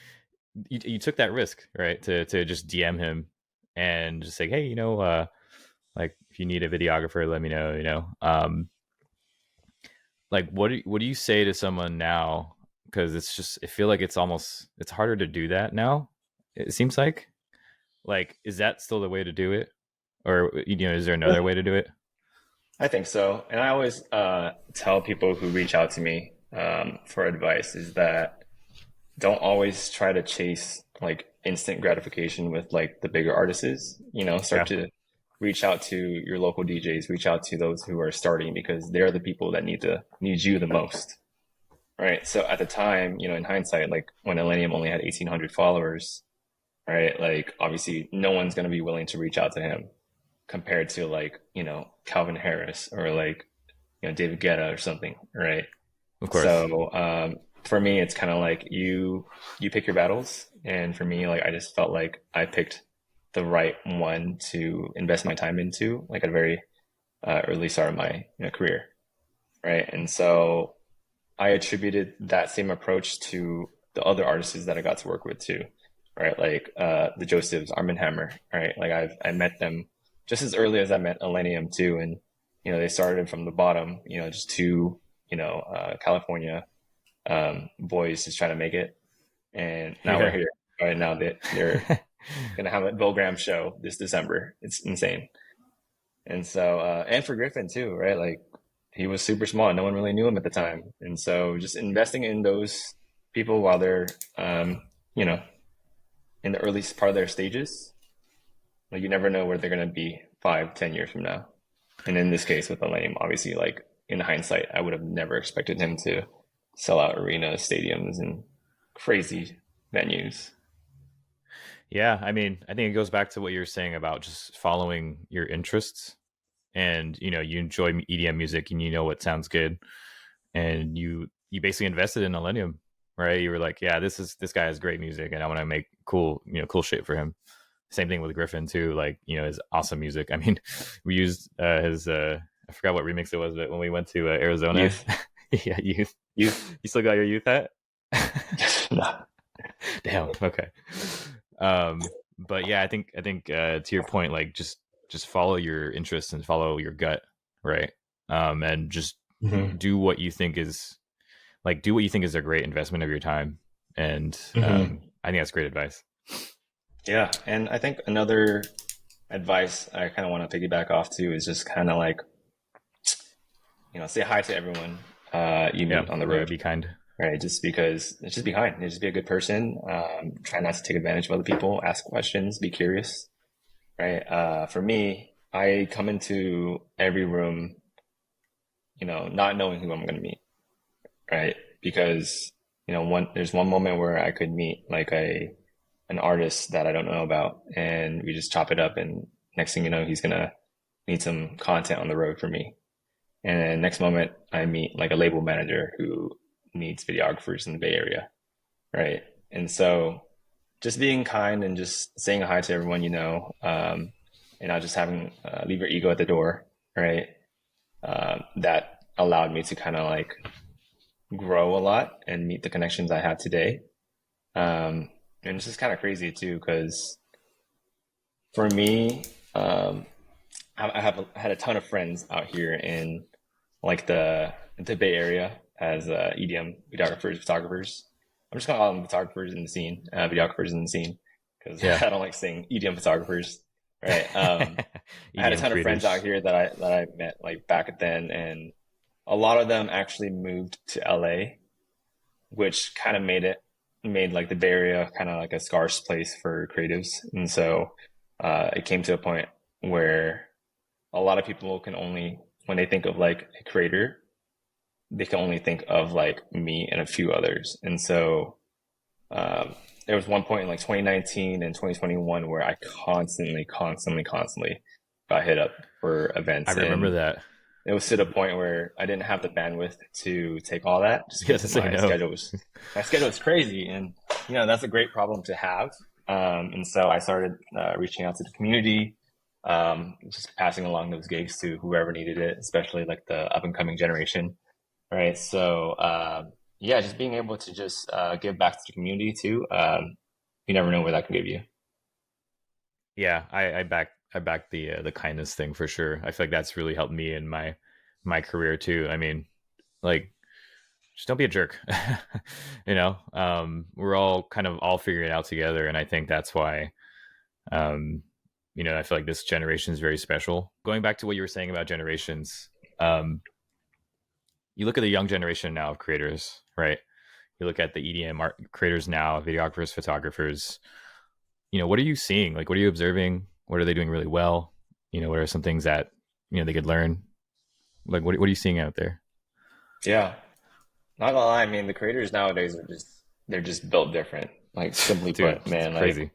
you took that risk, right? To just DM him and just say, hey, like if you need a videographer, let me know. Like what do you say to someone now? Because it's just I feel like it's harder to do that now. It seems like is that still the way to do it, or is there Yeah, another way to do it? I think so. And I always tell people who reach out to me for advice is that don't always try to chase like instant gratification with like the bigger artists. Start Yeah, to reach out to your local DJs, reach out to those who are starting because they're the people that need you the most. Right. So at the time, in hindsight, like when Millennium only had 1,800 followers, right? Like obviously no one's going to be willing to reach out to him compared to like, Calvin Harris or like, David Guetta or something. Right. of course. So, for me, it's kind of like you pick your battles. And for me, like I just felt like I picked the right one to invest my time into, like at a very early start of my career. Right. And so I attributed that same approach to the other artists that I got to work with too, right? Like the Josephs, Arm& Hammer, right? Like I met them just as early as I met Millennium too, and they started from the bottom, just two, California boys just trying to make it, and now we're Yeah. here. Right now they're gonna have a Bill Graham show this December. It's insane. And so, and for Griffin too, right? Like he was super small. No one really knew him at the time. And so just investing in those people while they're, you know, in the early part of their stages, like you never know where they're going to be 5, 10 years from now. And in this case with Elaine, obviously, like in hindsight, I would have never expected him to sell out arenas, stadiums, and crazy venues. Yeah, I mean, I think it goes back to what you were saying about just following your interests, and you enjoy EDM music and you know what sounds good, and you basically invested in Millennium, right? You were like, yeah, this guy has great music, and I want to make cool shit for him. Same thing with Griffin too, like his awesome music. I mean, we used his I forgot what remix it was, but when we went to Arizona, Youth, yeah, youth. youth. You still got your youth hat? No. Damn. Okay. Um, but yeah, I think to your point, like just follow your interests and follow your gut, right? And just Hmm. do what you think is do what you think is a great investment of your time. And Hmm. I think that's great advice. Yeah, and I think another advice I kind of want to piggyback off to is just kind of like, say hi to everyone you Yeah, meet on the yeah, road, be kind. right? Just because, just be kind, just be a good person. Try not to take advantage of other people. Ask questions. Be curious, right? For me, I come into every room, not knowing who I'm going to meet, right? Because there's one moment where I could meet like an artist that I don't know about, and we just chop it up, and next thing you know, he's gonna need some content on the road for me. And then next moment, I meet like a label manager who needs videographers in the Bay Area, right? And so just being kind and just saying hi to everyone and not just having leave your ego at the door, right? That allowed me to kind of like grow a lot and meet the connections I have today. And it's just kind of crazy too, because for me, had a ton of friends out here in like the Bay Area as EDM videographers, photographers. I'm just gonna call them photographers in the scene, videographers in the scene, because Yeah. I don't like saying EDM photographers, right? I had a EDM ton of friends out creators. here that I met like back then, and a lot of them actually moved to LA, which kind of made like the Bay Area kind of like a scarce place for creatives. And so it came to a point where a lot of people can only, when they think of like a creator, they can only think of like me and a few others. And so um, there was one point in like 2019 and 2021 where I constantly got hit up for I events. remember And that. it was to the point where I didn't have the bandwidth to take all that just You have to because say no. my schedule was crazy. And that's a great problem to have. And so I started reaching out to the community, just passing along those gigs to whoever needed it, especially like the up and coming generation, right? So yeah, just being able to just give back to the community too. You never know where that can give you. Yeah, I back the kindness thing for sure. I feel like that's really helped me in my career too. I mean, like just don't be a jerk. We're all kind of all figuring it out together, and I think that's why um I feel like this generation is very special. Going back to what you were saying about generations, um you look at the young generation now of creators, right? You look at the EDM art creators now, videographers, photographers. What are you seeing? Like, what are you observing? What are they doing really well? What are some things that they could learn? Like, what are you seeing out there? Yeah, not gonna lie. I mean, the creators nowadays they're just built different. Like simply Dude, put, it's man, like crazy.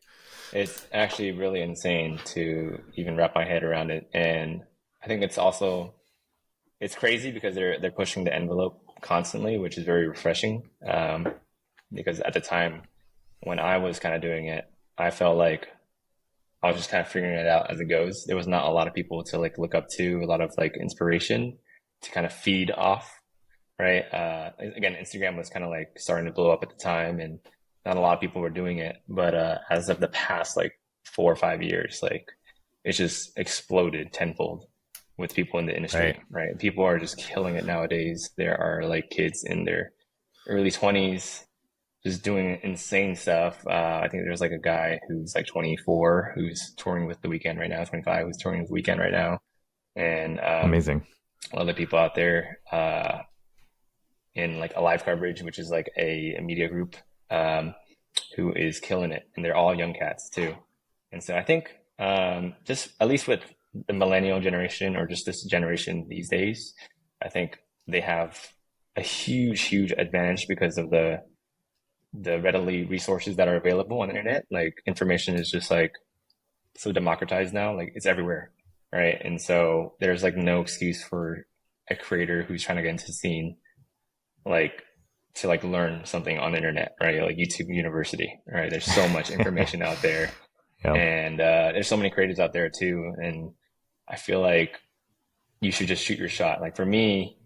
it's actually really insane to even wrap my head around it. And I think it's crazy because they're pushing the envelope constantly, which is very refreshing. Because at the time when I was kind of doing it, I felt like I was just kind of figuring it out as it goes. There was not a lot of people to like look up to, a lot of like inspiration to kind of feed off, right? Again, Instagram was kind of like starting to blow up at the time, and not a lot of people were doing it. But as of the past like 4 or 5 years, like it's just exploded tenfold with people in the Right. industry, right? People are just killing it nowadays. There are like kids in their early 20s just doing insane stuff. I think there's like a guy who's like 24 who's touring with The Weeknd right now, 25 who's touring with The Weeknd right now, and Amazing. other people out there in like a live coverage, which is like a media group um, who is killing it, and they're all young cats too. And so I think just at least with the millennial generation or just this generation these days, I think they have a huge advantage because of the readily resources that are available on the internet. Like information is just like so democratized now, like it's everywhere, right? And so there's like no excuse for a creator who's trying to get into the scene, like to like learn something on the internet, right? Like YouTube University, right? There's so much information out there, Yeah. and there's so many creators out there too. And I feel like you should just shoot your shot. Like for me,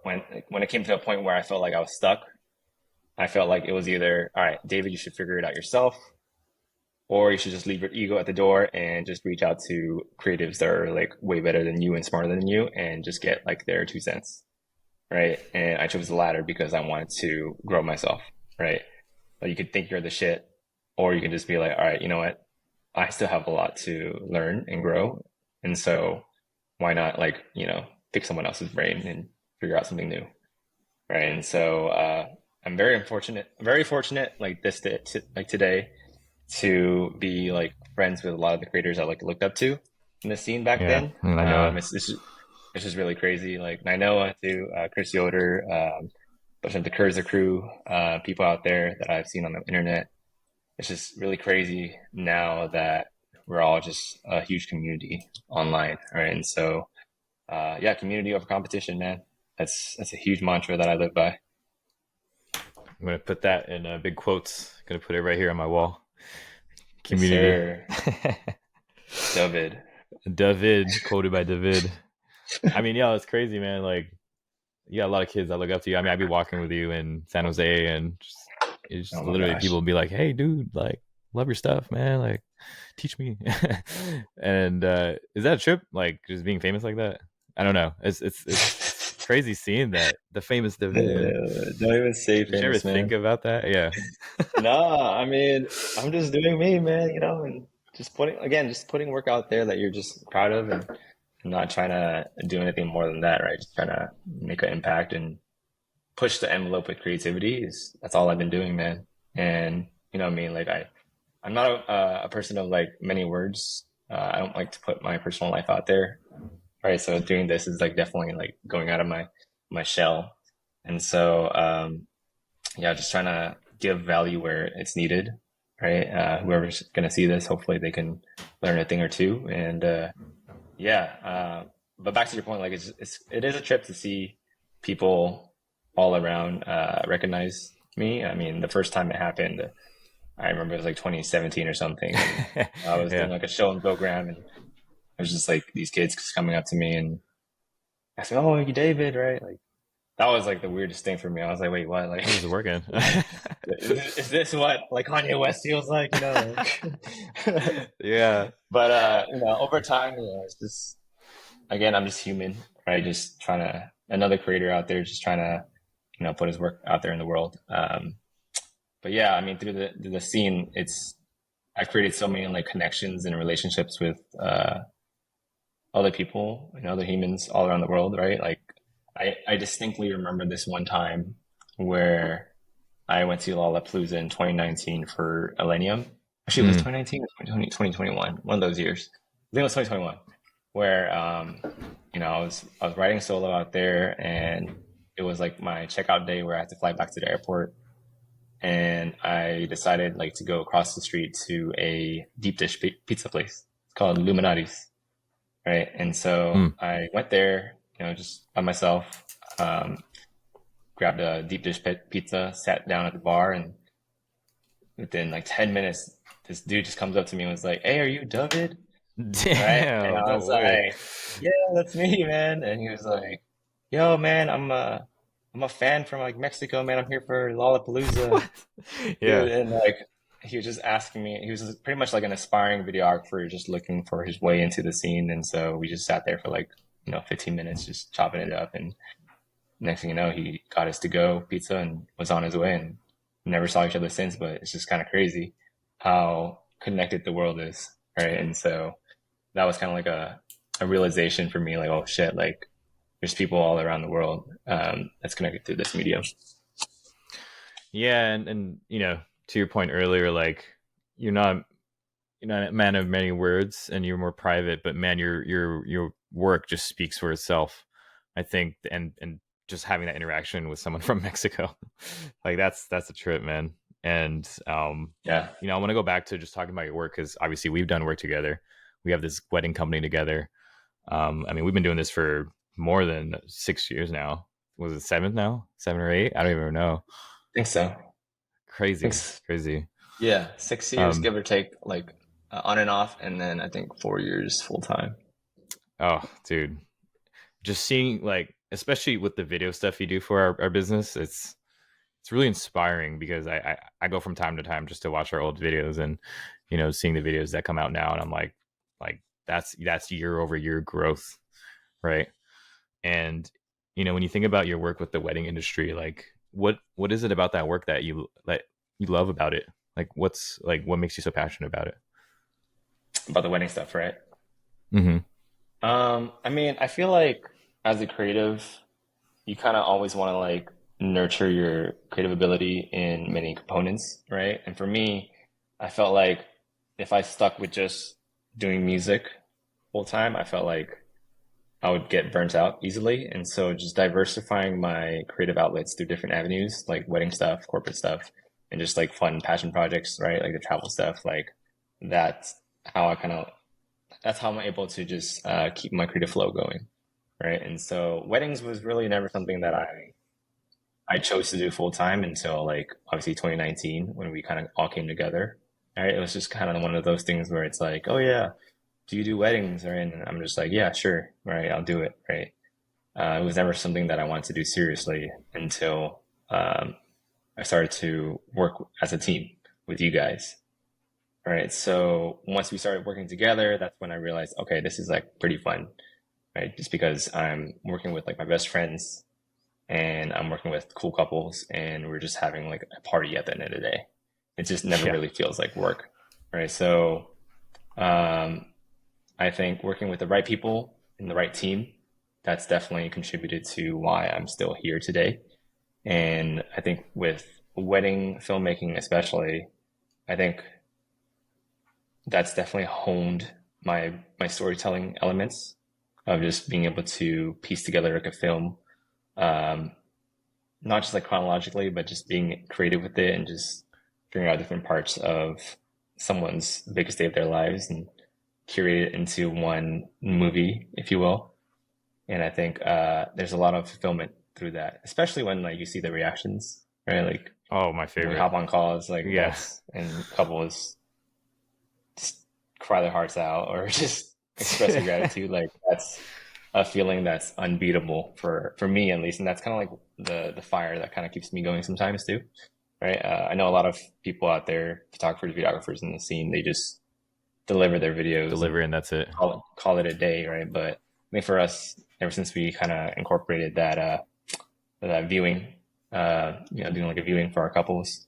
when it came to a point where I felt like I was stuck, I felt like it was either, all right, David, you should figure it out yourself, or you should just leave your ego at the door and just reach out to creatives that are like way better than you and smarter than you and just get like their 2 cents. Right. And I chose the latter because I wanted to grow myself. Right. Like you could think you're the shit, or you can just be like, all right, you know what? I still have a lot to learn and grow. And so why not like, pick someone else's brain and figure out something new. Right. And so I'm very fortunate like like today to be like friends with a lot of the creators I like looked up to in the scene back Yeah, then. I know it. It's just really crazy. Like Nainoa to Chris Yoder, bunch of the Kurza crew, people out there that I've seen on the internet. It's just really crazy now that we're all just a huge community online, right? And so, yeah, community over competition, man. That's a huge mantra that I live by. I'm gonna put that in big quotes. Gonna put it right here on my wall. Yes, Community. sir. David. David, quoted by David. I mean, yeah, it's crazy, man. Like, you got a lot of kids that look up to you. I mean, I'd be walking with you in San Jose, and it's Oh just my literally people gosh. will be like, "Hey, dude, like, love your stuff, man. Like, teach me." And is that a trip? Like, just being famous like that? I don't know. It's crazy seeing that the famous David. Don't even say Did you ever famous, think man. about that? Yeah. Nah, I mean, I'm just doing me, man, and just putting work out there that you're just proud of and not trying to do anything more than that, right? Just trying to make an impact and push the envelope with creativity is that's all I've been doing, man. And you know what I mean? Like I'm not a person of like many words. I don't like to put my personal life out there, right? So doing this is like definitely like going out of my shell. And so, yeah, just trying to give value where it's needed, right? Whoever's going to see this, hopefully they can learn a thing or two. And yeah, but back to your point, like it is a trip to see people all around recognize me. I mean, the first time it happened, I remember it was like 2017 or something, and I was doing Yeah. like a show in program, and it was just like these kids just coming up to me and asking, "Oh, you David, right?" Like that was like the weirdest thing for me. I was like, "Wait, what? Like, This is working. is this what like Kanye West feels like?" Like. Yeah. But over time, it's just again, I'm just human, right? Just trying to another creator out there, just trying to put his work out there in the world. But yeah, I mean, through the scene, I created so many like connections and relationships with other people and other humans all around the world, right? Like I distinctly remember this one time where I went to Lollapalooza in 2019 for Millennium. Actually, it was Mm. 2019 or 2021, one of those years. I think it was 2021, where I was riding solo out there, and it was like my checkout day where I had to fly back to the airport, and I decided like to go across the street to a deep dish pizza place. It's called Illuminati's, right? And so Mm. I went there, just by myself, um, grabbed a deep dish pizza, sat down at the bar, and within like 10 minutes, this dude just comes up to me and was like, "Hey, are you David?" Right? And Damn, I no was way. like, "Yeah, that's me, man." And he was like, "Yo, man, I'm a fan from like Mexico, man. I'm here for Lollapalooza, What? dude." Yeah. And like he was just asking me. He was pretty much like an aspiring videographer, just looking for his way into the scene. And so we just sat there for like 15 minutes, just chopping it up. And next thing you know, he got us to go pizza and was on his way. And never saw each other since. But it's just kind of crazy how connected the world is, right? And so that was kind of like a realization for me, like, oh shit, like there's people all around the world that's connected through this medium. Yeah, and to your point earlier, like you're not you're not a man of many words and you're more private, but man, your work just speaks for itself. I think and just having that interaction with someone from Mexico, like that's a trip, man. And Yeah. I want to go back to just talking about your work because obviously we've done work together. We have this wedding company together. I mean, we've been doing this for more than 6 years now. Was it seventh now? 7 or 8? I don't even know. I think so. Crazy, Thanks. crazy. Yeah, 6 years, Um, give or take, like on and off, and then I think 4 years full time. oh, dude, just seeing like, especially with the video stuff you do for our business, it's really inspiring because I go from time to time just to watch our old videos and seeing the videos that come out now, and I'm like that's year over year growth, right? And when you think about your work with the wedding industry, like what is it about that work that you love about it? Like what makes you so passionate about it? about the wedding stuff, right? Mm-hmm. I mean, I feel like as a creative, you kind of always want to like nurture your creative ability in many components, right? And for me, I felt like if I stuck with just doing music full time, I felt like I would get burnt out easily. And so just diversifying my creative outlets through different avenues, like wedding stuff, corporate stuff, and just like fun passion projects, right? Like the travel stuff, like that's how I kind of, that's how I'm able to just keep my creative flow going, right? And so weddings was really never something that I chose to do full time until like obviously 2019 when we kind of all came together. Right? It was just kind of one of those things where it's like, oh yeah, do you do weddings? Right? And I'm just like, yeah, sure, right, I'll do it. Right? It was never something that I wanted to do seriously until I started to work as a team with you guys. Right? So once we started working together, that's when I realized, okay, this is like pretty fun, right? Just because I'm working with like my best friends and I'm working with cool couples and we're just having like a party at the end of the day. It just never Yeah. really feels like work, right? So um, I think working with the right people and the right team, that's definitely contributed to why I'm still here today. And I think with wedding filmmaking, especially, I think that's definitely honed my storytelling elements of just being able to piece together like a film, um, not just like chronologically, but just being creative with it and just figuring out different parts of someone's biggest day of their lives and curate it into one movie, if you will. And I think there's a lot of fulfillment through that, especially when like you see the reactions, right? Like Oh, my when we favorite. hop on calls, like Yeah. that's and couples just cry their hearts out or just express their gratitude. Like that's a feeling that's unbeatable for me at least, and that's kind of like the fire that kind of keeps me going sometimes too, right? I know a lot of people out there, photographers, videographers in the scene, they just deliver their videos and Delivery and that's it. call it a day, right? But I think for us, ever since we kind of incorporated that viewing, doing like a viewing for our couples,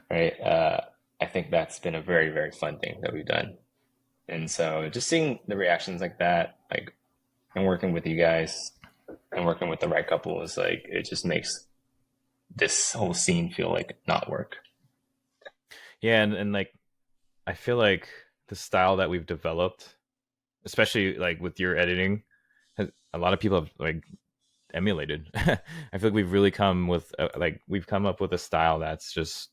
right? I think that's been a very very fun thing that we've done, and so just seeing the reactions like that, like and working with you guys and working with the right couple is like it just makes this whole scene feel like not work. Yeah, and like I feel like the style that we've developed, especially like with your editing, a lot of people have like emulated. I feel like we've really come with like we've come up with a style that's just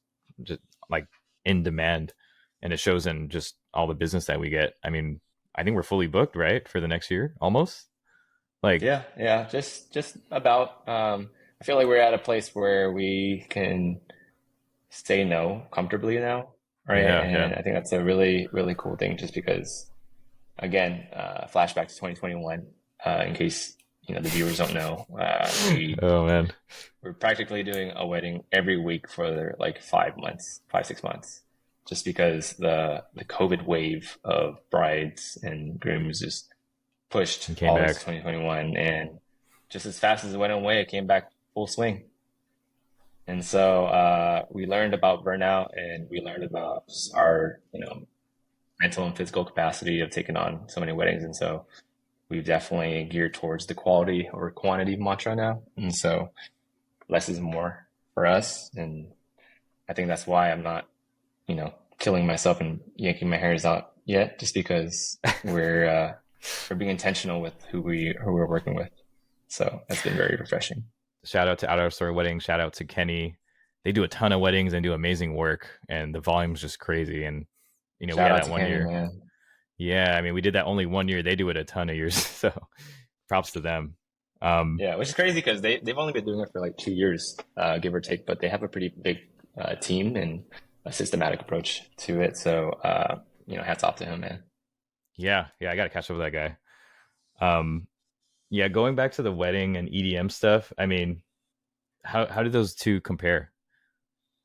like in demand, and it shows in just all the business that we get. I mean, I think we're fully booked, right, for the next year, almost. Like, Yeah, yeah, just about. I feel like we're at a place where we can say no comfortably now, right? yeah, yeah. And I think that's a really really cool thing, just because again, flashback to 2021. In case the viewers don't know, Oh man, we're practically doing a wedding every week for like 5 months, 5 6 months, just because the COVID wave of brides and grooms just pushed he came all into back. 2021, and just as fast as it went away, it came back full swing. And so we learned about burnout, and we learned about our mental and physical capacity of taking on so many weddings, and so we've definitely geared towards the quality over quantity mantra now, and so less is more for us. And I think that's why I'm not, killing myself and yanking my hairs out yet, just because we're being intentional with who we're working with. So that's been very refreshing. Shout out to Out Our Story Wedding. Shout out to Kenny. They do a ton of weddings and do amazing work, and the volume's just crazy. And we Shout had out that to one Kenny, year. man. Yeah, I mean, we did that only one year. They do it a ton of years, so props to them. Um, Yeah, which is crazy because they've only been doing it for like 2 years, give or take, but they have a pretty big team and a systematic approach to it. So hats off to him, man. yeah, yeah, I got to catch up with that guy. Um, yeah, going back to the wedding and EDM stuff. I mean, how do those two compare?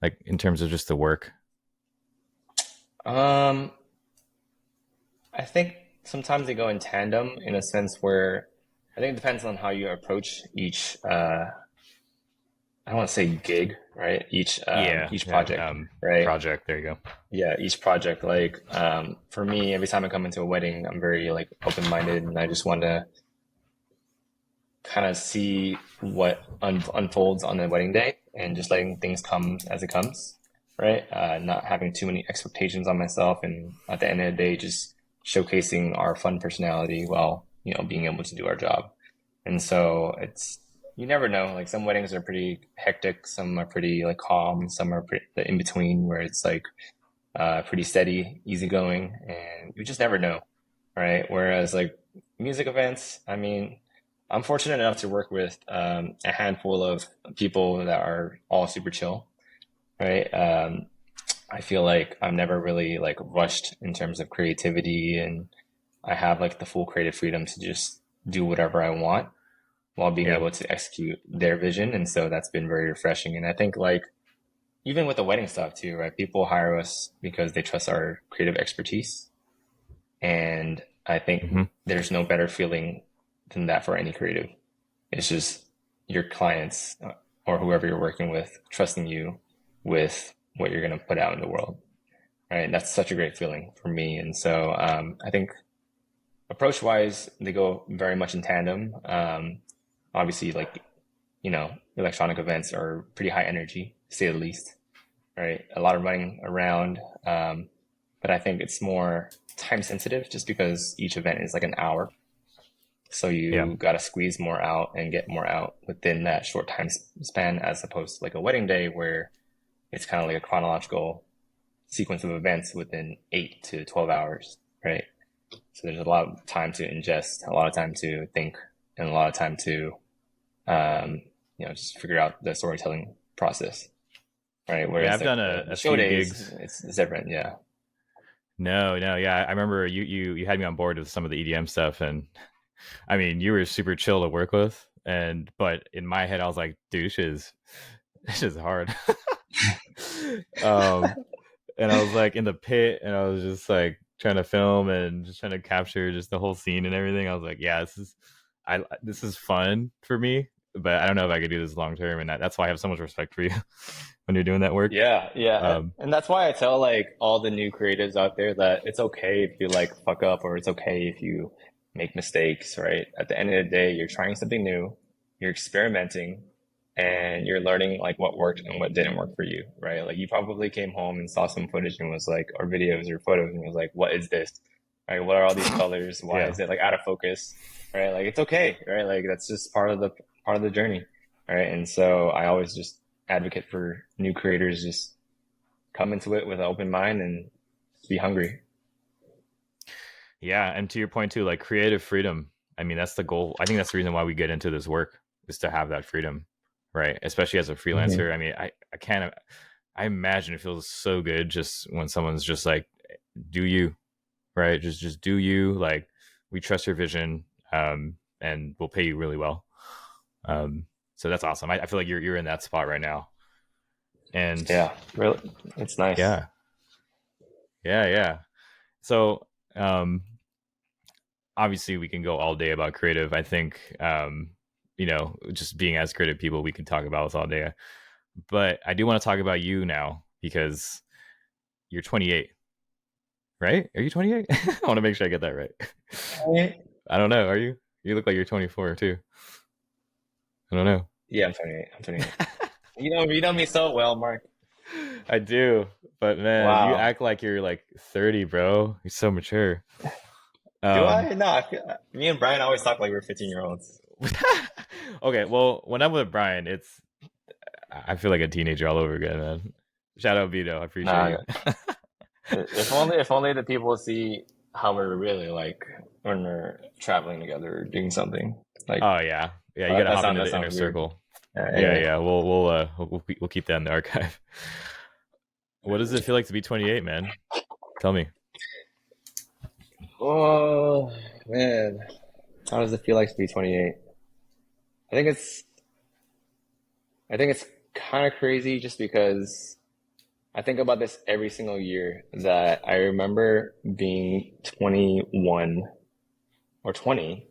Like in terms of just the work? Um, I think sometimes they go in tandem in a sense where I think it depends on how you approach each. I don't want to say gig, right? Yeah, Each yeah. project, right? Project. There you go. Yeah, each project. Like for me, every time I come into a wedding, I'm very like open-minded, and I just want to kind of see what unfolds on the wedding day, and just letting things come as it comes, right? Not having too many expectations on myself, and at the end of the day, just showcasing our fun personality while being able to do our job. And so it's you never know. Like some weddings are pretty hectic, some are pretty like calm, some are pretty in between where it's like pretty steady, easygoing, and you just never know, right? Whereas like music events, I mean, I'm fortunate enough to work with a handful of people that are all super chill, right? I feel like I'm never really like rushed in terms of creativity, and I have like the full creative freedom to just do whatever I want while being Yeah. able to execute their vision. And so that's been very refreshing. And I think like even with the wedding stuff too, right? People hire us because they trust our creative expertise. And I think Hmm. there's no better feeling than that for any creative. It's just your clients or whoever you're working with trusting you with what you're going to put out in the world. Right. That's such a great feeling for me. And so I think approach wise, they go very much in tandem. Obviously, like, electronic events are pretty high energy, to say the least, right? A lot of running around. But I think it's more time sensitive just because each event is like an hour. So Yeah. you got to squeeze more out and get more out within that short time span, as opposed to like a wedding day where it's kind of like a chronological sequence of events within 8 to 12 hours, right? So there's a lot of time to ingest, a lot of time to think, and a lot of time to, just figure out the storytelling process, right? Yeah. Whereas I've like done the a show few days, gigs. it's different. Yeah. No, no, yeah. I remember you had me on board with some of the EDM stuff, and I mean, you were super chill to work with, and but in my head, I was like, dude, this is hard. um, and I was like in the pit, and I was just like trying to film and just trying to capture just the whole scene and everything. I was like, yeah, this is fun for me, but I don't know if I could do this long term, and that's why I have so much respect for you when you're doing that work. Yeah, yeah. Um, And that's why I tell like all the new creatives out there that it's okay if you like fuck up, or it's okay if you make mistakes, right? At the end of the day, you're trying something new, you're experimenting, and you're learning like what worked and what didn't work for you, right? Like you probably came home and saw some footage and was like, or videos or photos, and was like, what is this? Right? What are all these colors? Why yeah, is it like out of focus? Right? Like it's okay, right? Like that's just part of the journey. Right? And so I always just advocate for new creators, just come into it with an open mind and be hungry. yeah, and to your point too, like creative freedom. I mean, that's the goal. I think that's the reason why we get into this work is to have that freedom, right? Especially as a Hmm. freelancer. I mean, I can't. I imagine it feels so good just when someone's just like, do you, right? Just do you. Like, we trust your vision, and we'll pay you really well. Um, so that's awesome. I feel like you're in that spot right now, and Yeah, really, it's nice. yeah, yeah, yeah. So, obviously, we can go all day about creative. I think, just being as creative people, we can talk about this all day. But I do want to talk about you now because you're 28, right? Are you 28? I want to make sure I get that right. Right. I don't know. Are you? You look like you're 24 too. I don't know. Yeah, I'm 28. I'm 28. You know me so well, Mark. I do, but man, you Wow. act like you're like 30, bro. You're so mature. Do Um, I? No, me and Brian always talk like we're 15-year-olds. okay, well, when I'm with Brian, I feel like a teenager all over again, man. Shout out Vito, I appreciate Nah, you. if only the people see how we're really like when we're traveling together or doing something. Like Oh yeah, yeah. You got to hop into that the inner sounds weird. circle. Yeah, Anyway. yeah. We'll keep that in the archive. What does it feel like to be 28, man? Tell me. Oh man, how does it feel like to be 28? I think it's I think it's kind of crazy just because I think about this every single year that I remember being 21 or 20,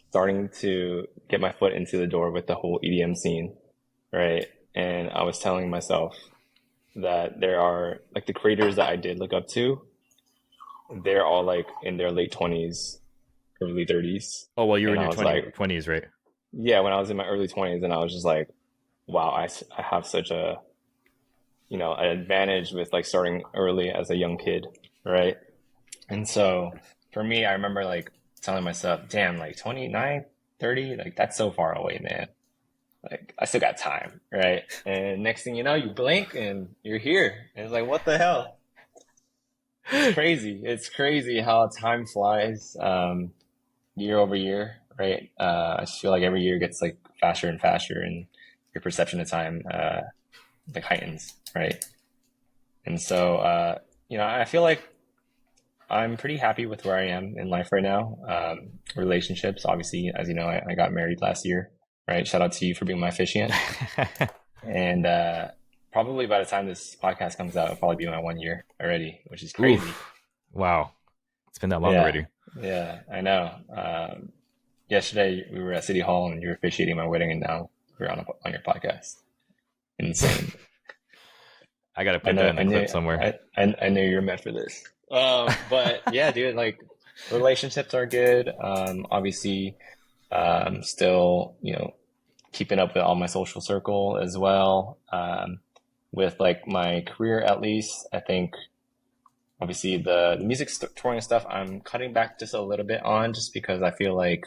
starting to get my foot into the door with the whole EDM scene, right? and I was telling myself that there are like the creators that I did look up to, they're all like in their late 20s, early 30s. Oh, well, you were in And your I was like, 20s, right? yeah, when I was in my early 20s, and I was just like, wow, I have such a, an advantage with like starting early as a young kid, right? And so for me, I remember like telling myself, damn, like 29, 30, like that's so far away, man. Like I still got time, right? And next thing you know, you blink and you're here. And it's like, what the hell? It's crazy. It's crazy how time flies, year over year, right? I just feel like every year gets like faster and faster, and your perception of time like heightens, right? And so, I feel like I'm pretty happy with where I am in life right now. Relationships, obviously, as you know, I got married last year, right? Shout out to you for being my officiant. And probably by the time this podcast comes out, it'll probably be my 1 year already, which is crazy. Oof. Wow. It's been that long Yeah, already. yeah, I know. Yesterday we were at City Hall and you were officiating my wedding, and now we're on your podcast. Insane. I got to I put that know. in the clip somewhere. I knew you're meant for this. But yeah, dude, like relationships are good. Obviously, still, keeping up with all my social circle as well. With like my career, at least, I think obviously the music touring stuff, I'm cutting back just a little bit on, just because I feel like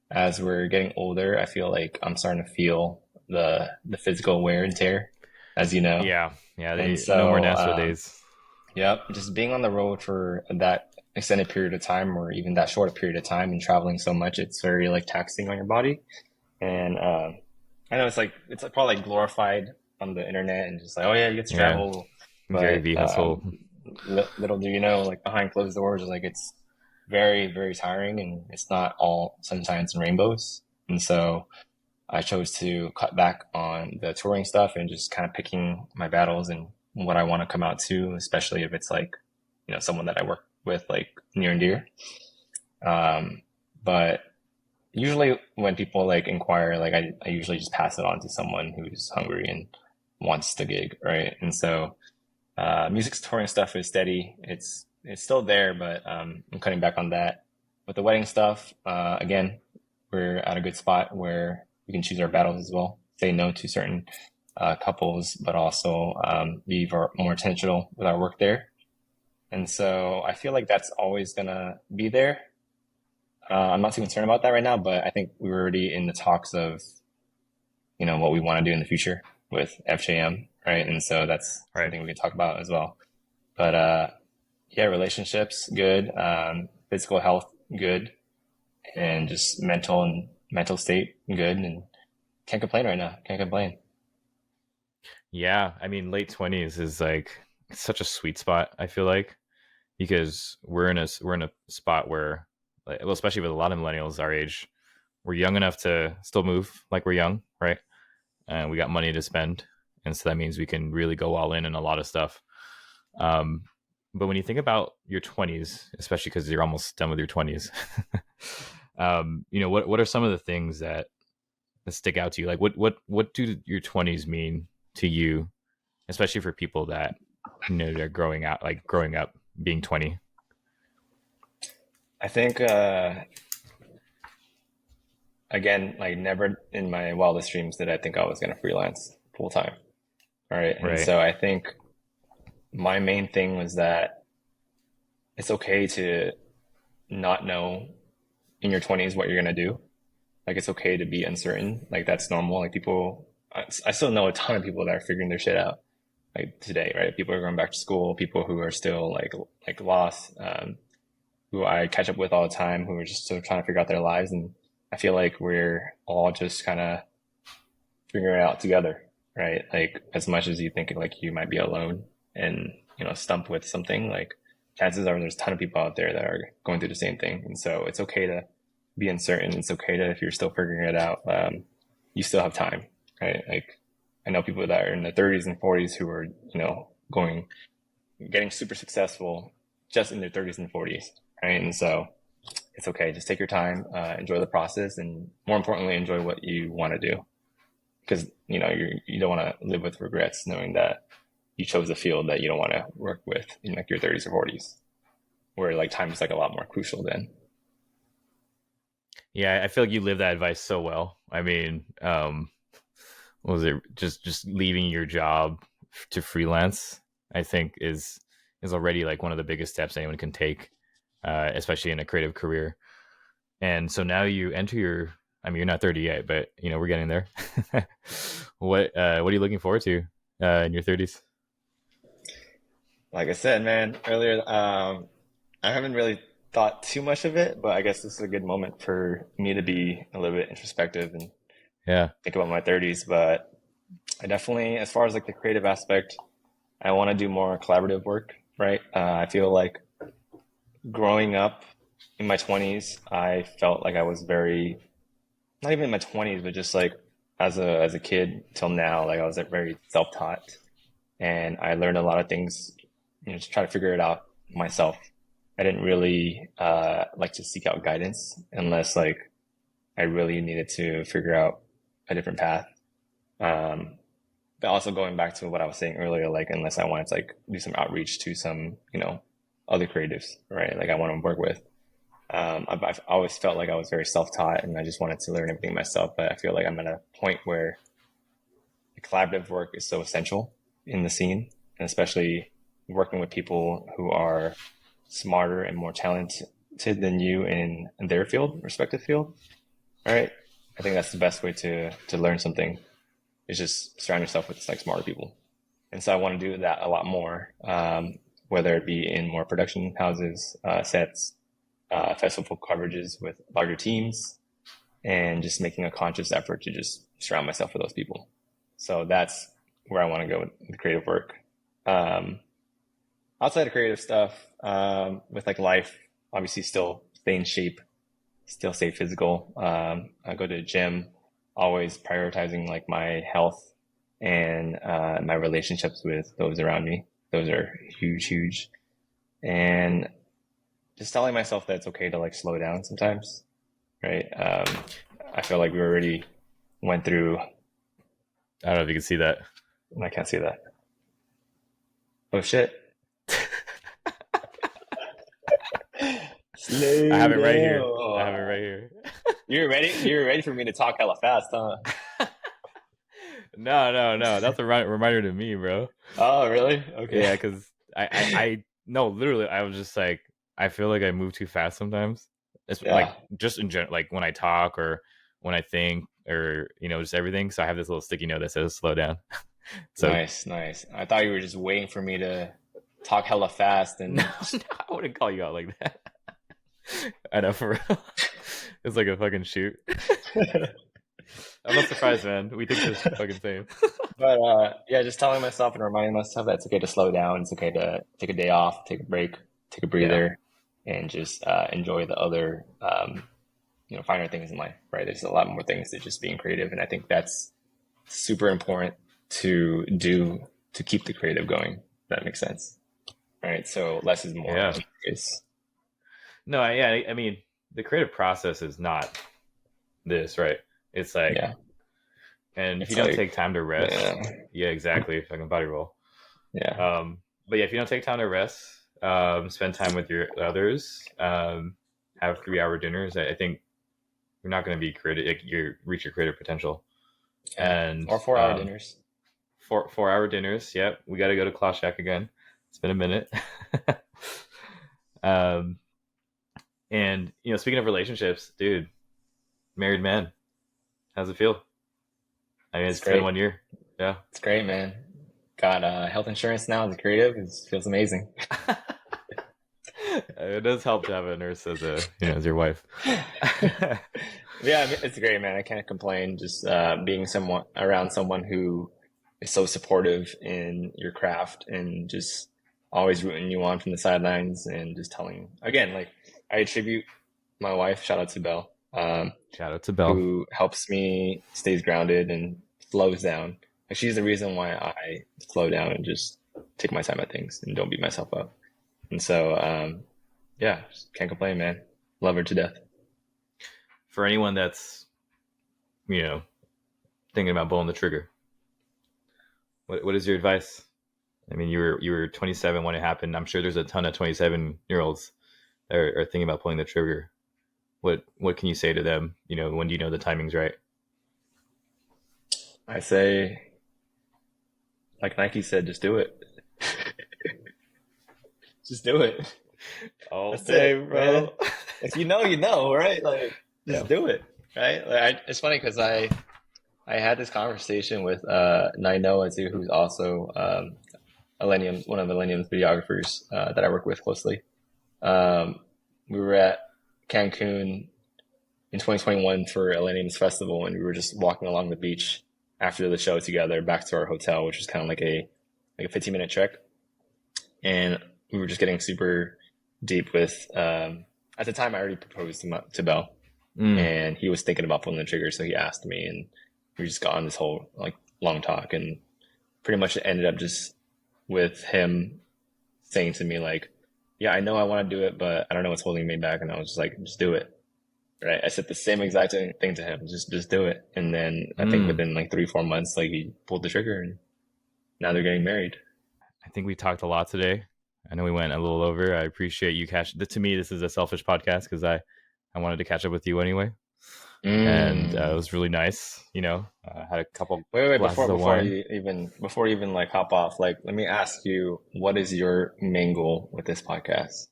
as we're getting older, I feel like I'm starting to feel the physical wear and tear, as you know. Yeah. Yeah. And No more so, NASA days. yep, just being on the road for that extended period of time, or even that short period of time, and traveling so much, it's very like taxing on your body. And I know it's like probably like glorified on the internet and just like, oh yeah, you get to Yeah. travel, Gary but V hustle. little do you know, like behind closed doors, like it's very, very tiring, and it's not all sunshines and rainbows. And so I chose to cut back on the touring stuff and just kind of picking my battles and what I want to come out to, especially if it's like, someone that I work with like near and dear. But usually when people like inquire, like I usually just pass it on to someone who's hungry and wants the gig, right? And so music touring stuff is steady. It's still there, but I'm cutting back on that. With the wedding stuff, again, we're at a good spot where we can choose our battles as well. Say no to certain couples, but also be more intentional with our work there. And so I feel like that's always gonna be there. I'm not too concerned about that right now, but I think we were already in the talks of, what we want to do in the future with FJM, right? And so that's Right. something we can talk about as well. But yeah, relationships, good. Physical health, good. And just mental state, good. And can't complain right now. Can't complain. Yeah. I mean, late 20s is like such a sweet spot, I feel like, because we're in a spot where, like, well, especially with a lot of millennials our age, we're young enough to still move like we're young, right? And we got money to spend, and so that means we can really go all in a lot of stuff. Um, but when you think about your 20s, especially because you're almost done with your 20s, what are some of the things that stick out to you? Like, what do your 20s mean to you, especially for people that they're growing up being 20? I think, again, like never in my wildest dreams did I think I was going to freelance full time. All right. And Right. so I think my main thing was that it's okay to not know in your 20s what you're going to do. Like it's okay to be uncertain. Like that's normal. Like I still know a ton of people that are figuring their shit out like today, right? People are going back to school, people who are still like lost, who I catch up with all the time, who are just still trying to figure out their lives. And I feel like we're all just kind of figuring it out together, right? Like as much as you think like you might be alone and, stumped with something, like chances are there's a ton of people out there that are going through the same thing. And so it's okay to be uncertain. It's okay to, if you're still figuring it out, you still have time, right? Like I know people that are in their 30s and 40s who are, getting super successful just in their 30s and 40s, right? And so it's okay. Just take your time, enjoy the process, and more importantly, enjoy what you want to do. because you don't want to live with regrets knowing that you chose a field that you don't want to work with in like your 30s or 40s, where like time is like a lot more crucial then. Yeah, I feel like you live that advice so well. I mean, what was it? Just leaving your job to freelance, I think is already like one of the biggest steps anyone can take, especially in a creative career. And so now you enter your. I mean, you're not 30 yet, but we're getting there. What are you looking forward to in your 30s? Like I said, man, earlier, I haven't really thought too much of it, but I guess this is a good moment for me to be a little bit introspective and Yeah, think about my 30s. But I definitely, as far as like the creative aspect, I want to do more collaborative work, right? I feel like growing up in my 20s, I felt like I was very, not even in my 20s, but just like as a kid till now, like I was like very self-taught, and I learned a lot of things, just try to figure it out myself. I didn't really like to seek out guidance unless like I really needed to figure out a different path. Um, but also going back to what I was saying earlier, like unless I wanted to like do some outreach to some, other creatives, right? Like I want to work with. I've always felt like I was very self-taught and I just wanted to learn everything myself. But I feel like I'm at a point where the collaborative work is so essential in the scene, and especially working with people who are smarter and more talented than you in their field, respective field. All right. I think that's the best way to learn something is just surround yourself with like smarter people. And so I want to do that a lot more, whether it be in more production houses, sets, festival coverages with larger teams, and just making a conscious effort to just surround myself with those people. So that's where I want to go with the creative work. Um, Outside of creative stuff, with like life, obviously still stay in shape, still stay physical. I go to the gym, always prioritizing like my health and my relationships with those around me. Those are huge, huge. And just telling myself that it's okay to like slow down sometimes, right? I feel like we already went through, I don't know if you can see that. I can't see that. Oh shit. I Slow have it right here. I have it down. right here. You're ready? You're ready for me to talk hella fast, huh? No, no, no. That's a reminder to me, bro. Oh, really? Yeah, Okay. because no, literally, I was just like, I feel like I move too fast sometimes. It's like Yeah. just in general, like when I talk or when I think or just everything. So I have this little sticky note that says slow down. So Nice, nice. I thought you were just waiting for me to talk hella fast no, and no, I wouldn't call you out like that. I know for real. It's like a fucking shoot. I'm not surprised, man. We think the fucking same. but yeah, just telling myself and reminding myself that it's okay to slow down. It's okay to take a day off, take a break, take a Yeah. breather, and just enjoy the other finer things in life, right? There's a lot more things than just being creative. And I think that's super important to do to keep the creative going. If that makes sense. Right. So less is more. Yeah. Is No, yeah, I mean, the creative process is not this, right? It's like, yeah. and if you It's don't like take time to rest, yeah. yeah, exactly, fucking body roll. Yeah. But yeah, if you don't take time to rest, spend time with your others, have 3 hour dinners, I think you're not going to be creative. Like, you reach your creative potential. Yeah. And Or 4 hour dinners. 4 hour dinners. Yep, we got to go to Claw Shack again. It's been a minute. um, and speaking of relationships, dude, married man, how's it feel? I mean, It's it's been great. 1 year. Yeah. It's great, man. Got health insurance now as a creative. It feels amazing. It does help to have a nurse as as your wife. Yeah, it's great, man. I can't complain. Just being someone around someone who is so supportive in your craft and just always rooting you on from the sidelines and just telling again, like I attribute my wife, shout out to Belle, Shout out to Belle. who helps me stays grounded and slows down. Like she's the reason why I slow down and just take my time at things and don't beat myself up. And so, yeah, just can't complain, man. Love her to death. For anyone that's you know thinking about pulling the trigger? What is your advice? I mean, you were 27 when it happened. I'm sure there's a ton of 27-year-olds that are thinking about pulling the trigger. What can you say to them? When do you know the timing's right? I say, like Nike said, just do it. Just do it. All That's day, it, man. bro. If you know, right? Like, Yeah. just do it, right? It's funny because I had this conversation with Nainoa too, who's also Millennium, one of Millennium's videographers that I work with closely. Um, we were at Cancun in 2021 for Millennium's festival, and we were just walking along the beach after the show together back to our hotel, which was kind of like a 15-minute trek. And we were just getting super deep with. At the time, I already proposed to Belle, and he was thinking about pulling the trigger, so he asked me, and we just got on this whole like long talk, and pretty much it ended up just with him saying to me like, "Yeah, I know I want to do it, but I don't know what's holding me back." And I was just like, "Just do it." Right? I said the same exact thing to him. Just do it. And then I think within like 3-4 months, like he pulled the trigger, and now they're getting married. I think we talked a lot today. I know we went a little over. I appreciate you to me, this is a selfish podcast because I wanted to catch up with you anyway. And it was really nice. Had a couple Wait, glasses of wine. before you even like hop off, like let me ask you, what is your main goal with this podcast?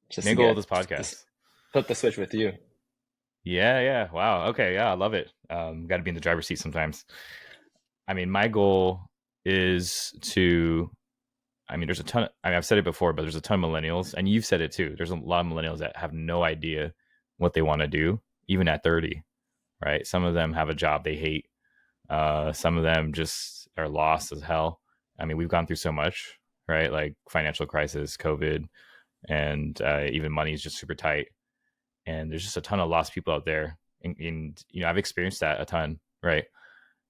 Just Main goal of this podcast. Just flip the switch with you. Yeah. Wow. Okay. Yeah, I love it. Got to be in the driver's seat sometimes. I mean, my goal is to. I mean, there's a ton. I've said it before, but there's a ton of millennials, and you've said it too. There's a lot of millennials that have no idea what they want to do, even at 30. Right? Some of them have a job they hate. Some of them just are lost as hell. I mean, we've gone through so much, right? Like financial crisis, COVID, and even money is just super tight. And there's just a ton of lost people out there. And I've experienced that a ton, right?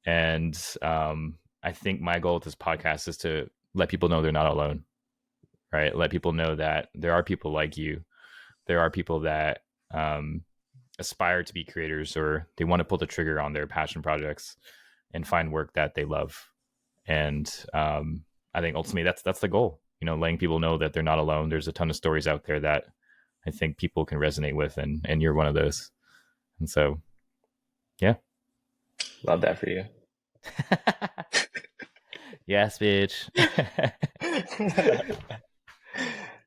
And I think my goal with this podcast is to let people know they're not alone, right? Let people know that there are people like you. There are people that aspire to be creators, or they want to pull the trigger on their passion projects and find work that they love. And I think ultimately that's the goal, letting people know that they're not alone. There's a ton of stories out there that I think people can resonate with, and you're one of those. And so, yeah. Love that for you. Yes, bitch.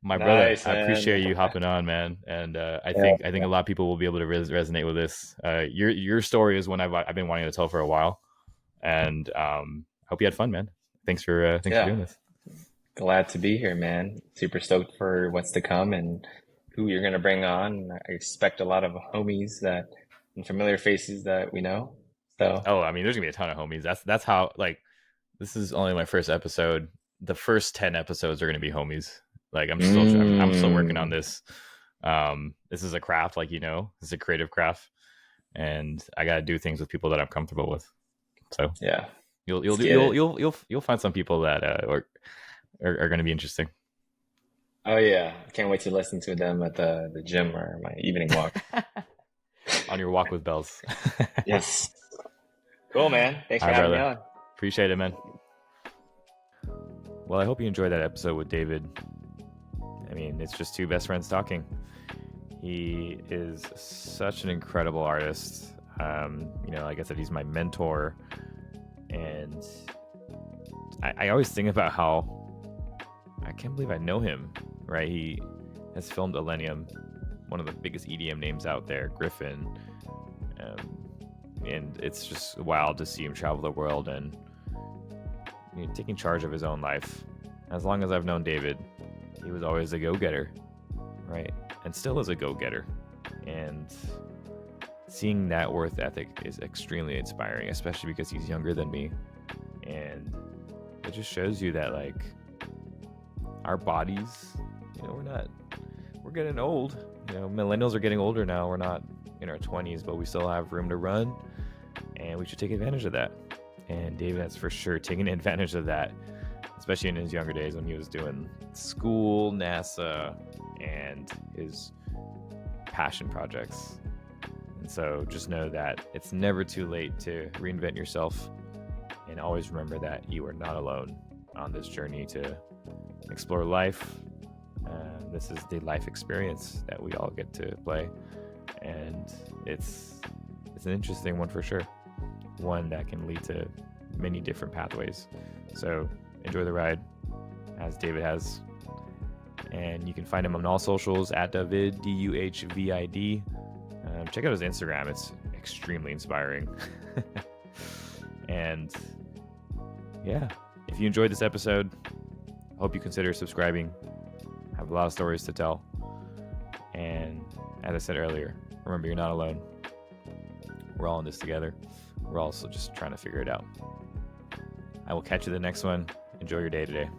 My brother, Nice, I man. appreciate you hopping on, man. And I think a lot of people will be able to resonate with this. Your story is one I've been wanting to tell for a while, and hope you had fun, man. Thanks for doing this. Glad to be here, man. Super stoked for what's to come and who you're gonna bring on. I expect a lot of homies and familiar faces that we know. So I mean, there's gonna be a ton of homies. That's how, like, this is only my first episode. The first 10 episodes are gonna be homies. Like I'm still working on this. This is a craft, like this is a creative craft, and I gotta do things with people that I'm comfortable with. So yeah, you'll find some people that are going to be interesting. Oh yeah, I can't wait to listen to them at the gym or my evening walk. On your walk with Bells. Yes. Cool, man. Thanks for having me on. Appreciate it, man. Well, I hope you enjoyed that episode with David. I mean, it's just two best friends talking. He is such an incredible artist. Like I said, he's my mentor. And I always think about how I can't believe I know him, right? He has filmed Millennium, one of the biggest EDM names out there, Griffin. And it's just wild to see him travel the world and taking charge of his own life. As long as I've known David, he was always a go-getter, right? And still is a go-getter. And seeing that worth ethic is extremely inspiring, especially because he's younger than me. And it just shows you that, like, our bodies, we're getting old. Millennials are getting older now. We're not in our 20s, but we still have room to run, and we should take advantage of that. And David has for sure taken advantage of that, especially in his younger days when he was doing school, NASA, and his passion projects. And so just know that it's never too late to reinvent yourself, and always remember that you are not alone on this journey to explore life. This is the life experience that we all get to play, and it's an interesting one for sure, one that can lead to many different pathways. So enjoy the ride, as David has, and you can find him on all socials at David, Duhvid. Check out his Instagram; it's extremely inspiring. And yeah, if you enjoyed this episode, I hope you consider subscribing. I have a lot of stories to tell. And as I said earlier, remember, you're not alone. We're all in this together. We're also just trying to figure it out. I will catch you the next one. Enjoy your day today.